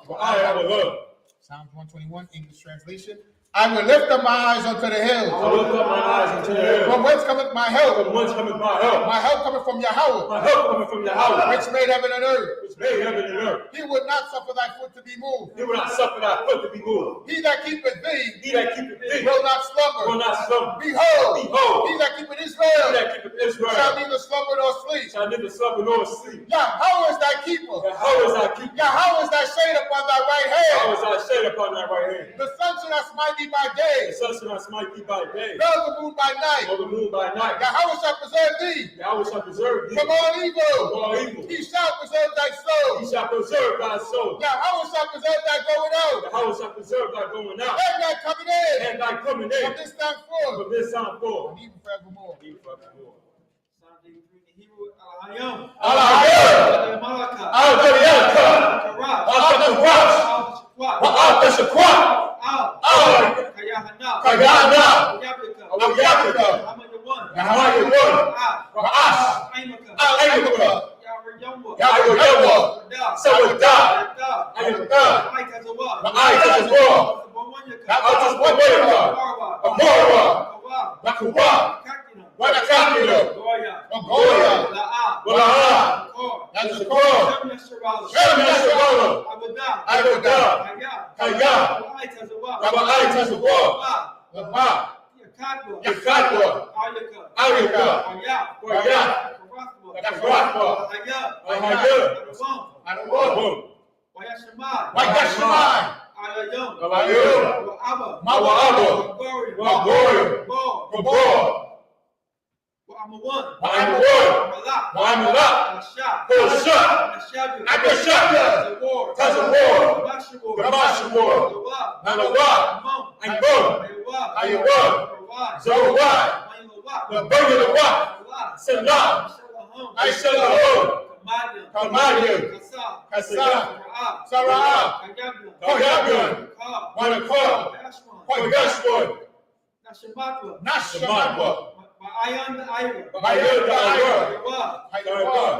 Wa'ayawah. Psalms 121, English translation. I will lift up my eyes unto the hills. I will lift up my eyes unto the hills. From whence cometh my help? From whence cometh my help? My help cometh from Yahawah, My help cometh from Yahawah, which made heaven and earth. which made heaven and earth. He would not suffer thy foot to be moved. He will not suffer thy foot to be moved. He that keepeth thee He that keepeth thee will not slumber. will not slumber. Behold, Behold, he that keepeth he Israel that keepeth shall Israel neither slumber nor sleep. shall neither slumber nor sleep. Yahawah is thy keeper. Yahawah is thy keeper. Yahawah is thy shade upon thy right Yahawah hand. is thy shade upon thy right hand. The sun shall not smite thee by day, The sun shall not smite thee by day, nor the moon by night. nor the moon by night. Yahawah shall preserve thee Yahweh shall preserve thee from all from evil. all evil. He shall preserve thy He soul. shall preserve thy soul. Yahawah shall preserve thy going out Yahweh shall preserve thy going out and thy coming in and thy coming from in this time forth from this time forth. and even forevermore. Even forevermore. Al-Hayam. Al-Hayam. Al-Malaka. Al-Jariaka. Al-Karat. Al-Tashakwa. Al-Yahanna. Kayana. Al-Yabika. Al-Yabika. Al-Yawan. Yahawayawan. Ra'ash. Al-Aimaka. Al-Aimaka. Yahweh. Yahweh. Sawadah. Ayatah. Ayatah. Ayatazawah. Ma'ayatazawah. Al-Tashakwa. Amorwa. Bakuwa. Wanakakino. Goya, Walaha. Yashua, Shem-Yashabala. Abadah. Kaya. Raba'ayatazawah. Laba. Yakadwa. Ayaka. Waya. Yakratwa. Ahaya. Adawah. Wayashua, Abayum. Mawa'aba. Wagoya. Gabor. Wa'amawad. Hosha. Akashaka. Tazawar. Gamashawar. Nanawah. Angom. Ayawah. Zawai. Labayalawah. Salam. Aishalahum. Kamadiyam. Kasam. Sara'ah. Koyabyan. Wanakor. Koyashwan. Nashamatwa. Bayan the Ira. Bayan the Ira. Hayawah,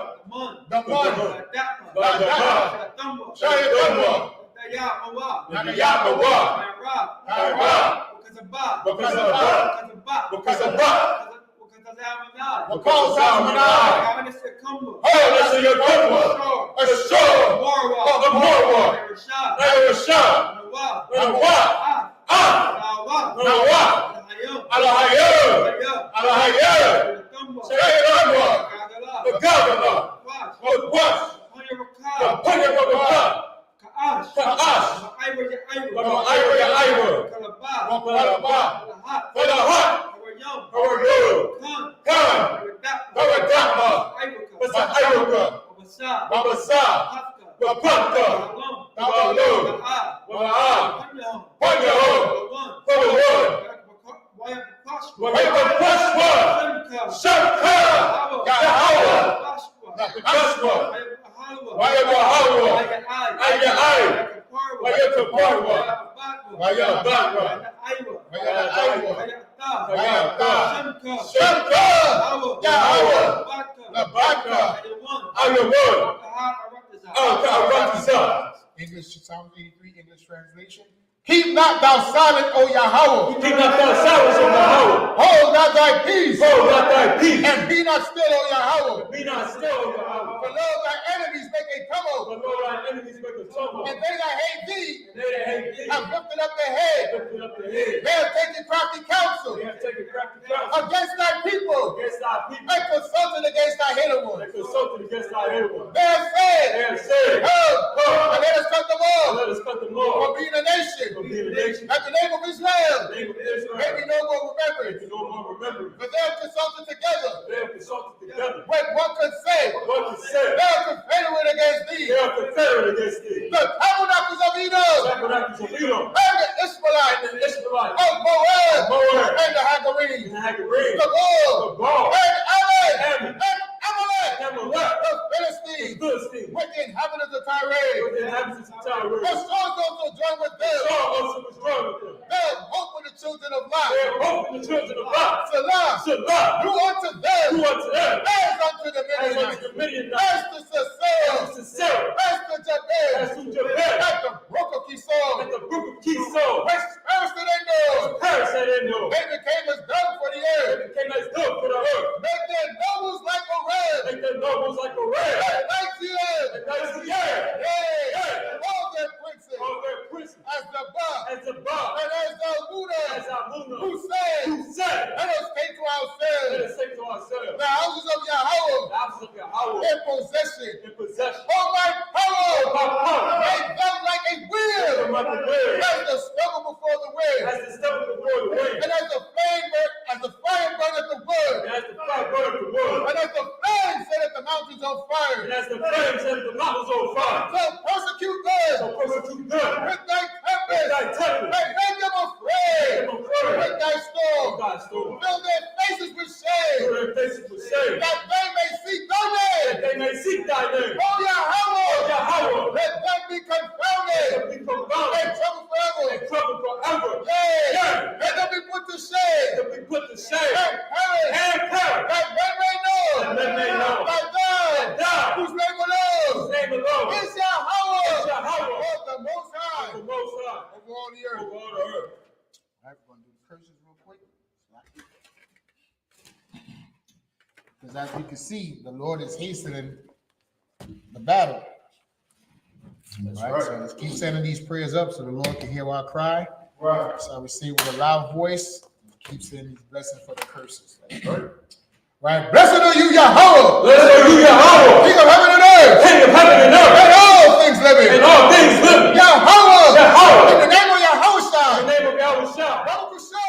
the one, Shayatamba. Nanayabawah. Kairah. Wakazabah. Wakazalmanai. Holiness of your Kumba. Ashur. Amorwa. Ayashah. Nanawah. Nawah. Al-Hayam. Al-Hayam. Shayatamba. The governor. Wash. Wapanyababah. Ka'ash. Ira. Wapalabah. Falahat. Hawayu. Khan. Hawadama. Wasa'ayuka. Wabasa. Wapaka. Tabalu. Wala'ah. Panyaho. Fawawad. Wayabapashwa. Shaka. Yahawah. Nakashwa. Wayawahawa. Ayai. Wayakaparwa. Wayabakwa. Wayata. Shaka. Yahawah. Labaka. Ayawan. Al-Karatizah. English, Psalm 83, English translation. Keep not thou silent, O Yahawah. Keep not thy silence, O Yahawah. Hold not thy peace. Hold not thy peace. And be not still, O Yahawah. Be not still, O Yahawah. For lo, thy enemies make a tumult. For Lord, thy enemies make a tumult. And they that hate thee And they that hate thee have lifted up their head. lifted up their head. They have taken crafty counsel They have taken crafty counsel against thy people. against thy people. And consulted against thy hidden They ones. consulted against thy hidden ones. They have They said, have said, come, and let us cut them off let us cut them from off being a nation. from being a nation. And At the name of Israel, the name of Israel, may we no more remember may it. we no more remember it. For they have consulted together They have consulted together. with one consent. What was said? They are confederate against thee. They are confederate against thee. The tabernacles of Edom Tabernacles of Edom and the Israelites and the Israelites of Moab Moab and the Hagarenes, and the Hagarenes, the Gaul the Gaul and Ammon Ammon, and Amalek, Amalek, the the Philistines, Philistines, with the inhabitants of with Tyre. the inhabitants of Tyre. The swords also joined with them. Saul also was drawn with them. They have hope for the children of Lot. They have hope in the children of Lot. Salah, Salah, do unto them do unto them as unto the as unto Midianites, the Midianites, as to Sisera, as to Sarah, as to Jabez, as to Jabez, at the brook of Kishon, at the brook of Kishon, which perished in know. Paris that they know. They became as dung for the earth. They became as dung for the earth. Make their nobles like a ram, Make their nobles like a ram. and like the earth. And that's the air. Yea, and all their princes, All their princes, as the Ba, as the Bob, and as the Muda, as Amuna, who said, who said, let us take to let ourselves us say to ourselves, the houses of Yahweh the houses of Yahawah in possession. in possession. Oh, my power, My power, make them like a wheel, them like a wheel, as the struggle before the wind, as the step before the wind, and as the fire burneth the wood, and as the fire burneth the wood, and as the flame setteth the mountains on and fire. as the flames set the mountains on fire. So persecute them So persecute them with thy with tempest, thy tempest, and make them afraid make them afraid with thy storm. of thy storm. Fill their faces with shame, Fill their faces with shame, that they may seek thy name. that they may seek thy name. Oh, Yahweh, Yahawah, let them be confounded let them be confounded and trouble forever. and troubled forever. Yea, let them be put to shame Let them be put to shame and perish, and perish. that men may know That men may know that thou, thou, whose name whose alone name alone is Yahweh, is Yahawah, Lord the Most High, the Most High, over all the earth. over all the earth. All right, we're going to do the curses real quick. Because as we can see, the Lord is hastening the battle. All right, so let's keep sending these prayers up so the Lord can hear our cry. Right. So we say with a loud voice, keep sending these blessings for the curses. That's right. Right. Blessed are you, Yahweh, Blessed are you, Yahawah, King of heaven and earth, King of heaven and earth, and all things living. and all things living. Yahweh, Yahweh, in the name of in the Yahushua, name of Yahushua, Yahushua,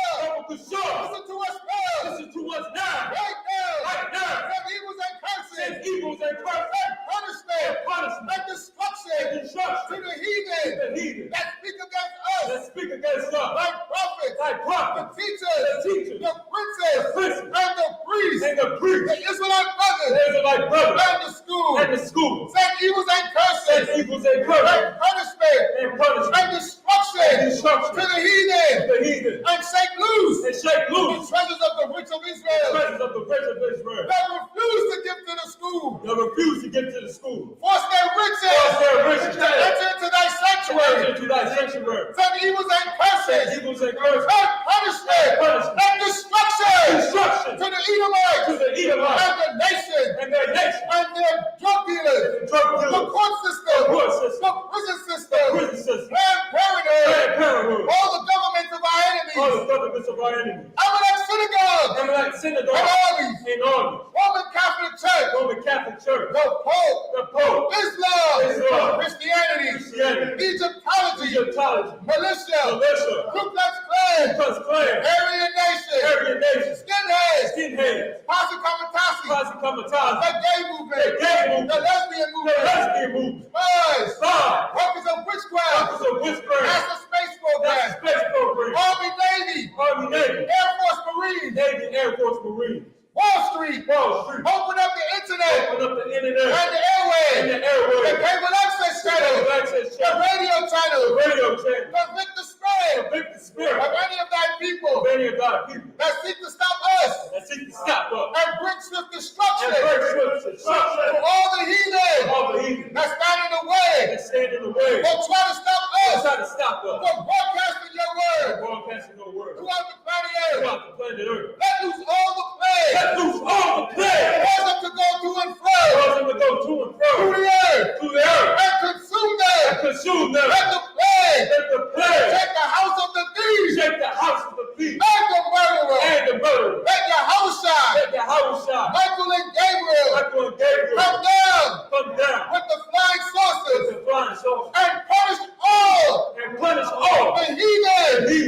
Yahushua, listen to us now. listen to us now, Right now. right now. Send evils and curses, Send evils and curses and punishment, and punishment and destruction and to destruction the to heathen the heathen that speak against that us, speak against us, like prophets, thy the prophets, teachers, the teachers, the princes, the princes, and the priests, and the the priests, Israelite brothers, the Israelite brothers, and the school. and the school. Send evils and curses, Send evils and curses and punishment, and punishment and destruction and destruction to the heathen, to the heathen, and shake loose and shake the loose treasures of the rich of the Israel treasures of the rich of Israel that refuse to give to the school. that refuse to get to the school. Force their riches Cause their riches to enter into thy to sanctuary. enter into thy sanctuary. Send evils and Send curses evils and curses and punishment and destruction destruction to the Edomites to the Edomites and the nation and their nation, and their drug dealers, the drug the dealers, court system, the court system, the prison system, prison system, Planned Parenthood, Planned Parenthood, all the governments of our all enemies, the governments of our enemies, Amalek synagogue, Amalek and synagogue, armies, and armies, Roman Catholic Church, Roman Catholic Church, the Pope, the Pope, Islam, Christianity, Christianity, Egyptology, Egyptology, militia, militia, Ku Klux Klan, Klux Klan, Aryan Nation, Aryan Nation, Skinheads, skinheads, Posse Comitatus, Posse Comitatus, the gay movement, the gay movement, the lesbian the movement, lesbian movement, spies, spies, workers of witchcraft, workers of witchcraft, NASA space that's program, the space program, Army, Navy, Army, Navy, Air Force, Marines, Navy, Air Force, Marines, Wall Street, Wall Street, open up the internet open up the and internet the and airwaves, the the airwaves, cable access channel, the access the channel, radio the channel, radio channel, convict the spread convict the spirit of any of thy people of any of thy people that seek to stop us that seek to stop us and bring swift destruction and break swift to destruction all the heathen of all the heathen that stand in the way that stand in the way or try to stop and us try to stop us from broadcasting your word from broadcasting your word throughout the planet Earth. throughout the planet Earth. Let loose all the plagues, Let loose all the plagues, cause them to go to and fro cause them to go to and through fro the earth through the earth and consume them. and consume them. Let the plague Let the plague take the house of the thieves shake the house of the thief and the murderer. and the murderer. Let Yahushua, Let Yahushua, Michael and Gabriel Michael and Gabriel come down come down with the flying with saucers the flying saucers and punish all and punish all the heathen the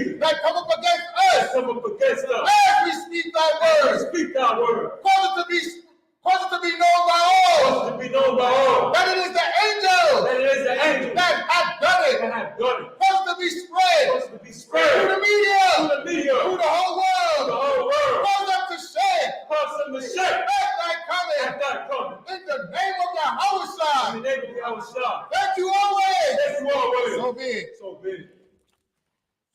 come up against us. As we speak thy word, Speak thy word. cause it to be known by all Cause it to be known by all that it is the angel that it is the angel that hath done it. that have done it. Cause it to be spread Cause it to be through spread the media, through the media, through the whole through the world. whole world. Cause them to share Cause them to shake at thy coming at thy coming. in the name of In Yahushua. the name of YAHUSHA. Thank you always. Thank you always. So be it. So be it.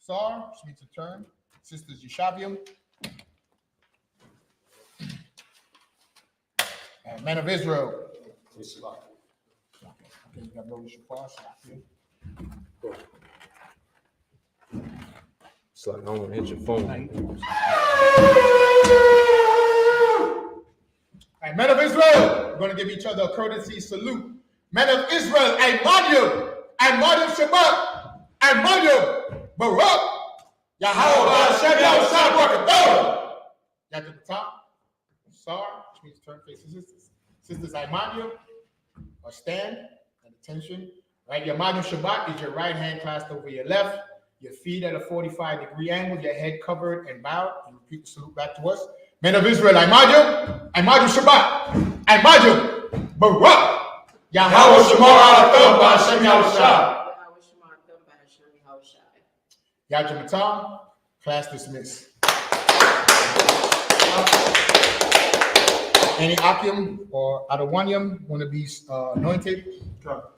Sir, which means to turn. Sisters Yeshavium. And men of Israel. Okay, you got notice your pass. It's like I don't want to hit your phone. And men of Israel, we're going to give each other a courtesy salute. Men of Israel, and Maryam Shabbat, and Maryam Barak, Yahawah, Got to the top. Sar, which means turn faces sisters. Sisters Imanium, or stand at attention. Right, your Maryam Shabbat is your right hand clasped over your left, your feet at a 45-degree angle, your head covered and bowed. And repeat the salute back to us. Men of Israel, Imanium Shabbat, Imanium Barak, Yahawah Shemar Hashem Yahushua. Yajamatam, class dismissed. Any Akim or Adawanyam want to be anointed?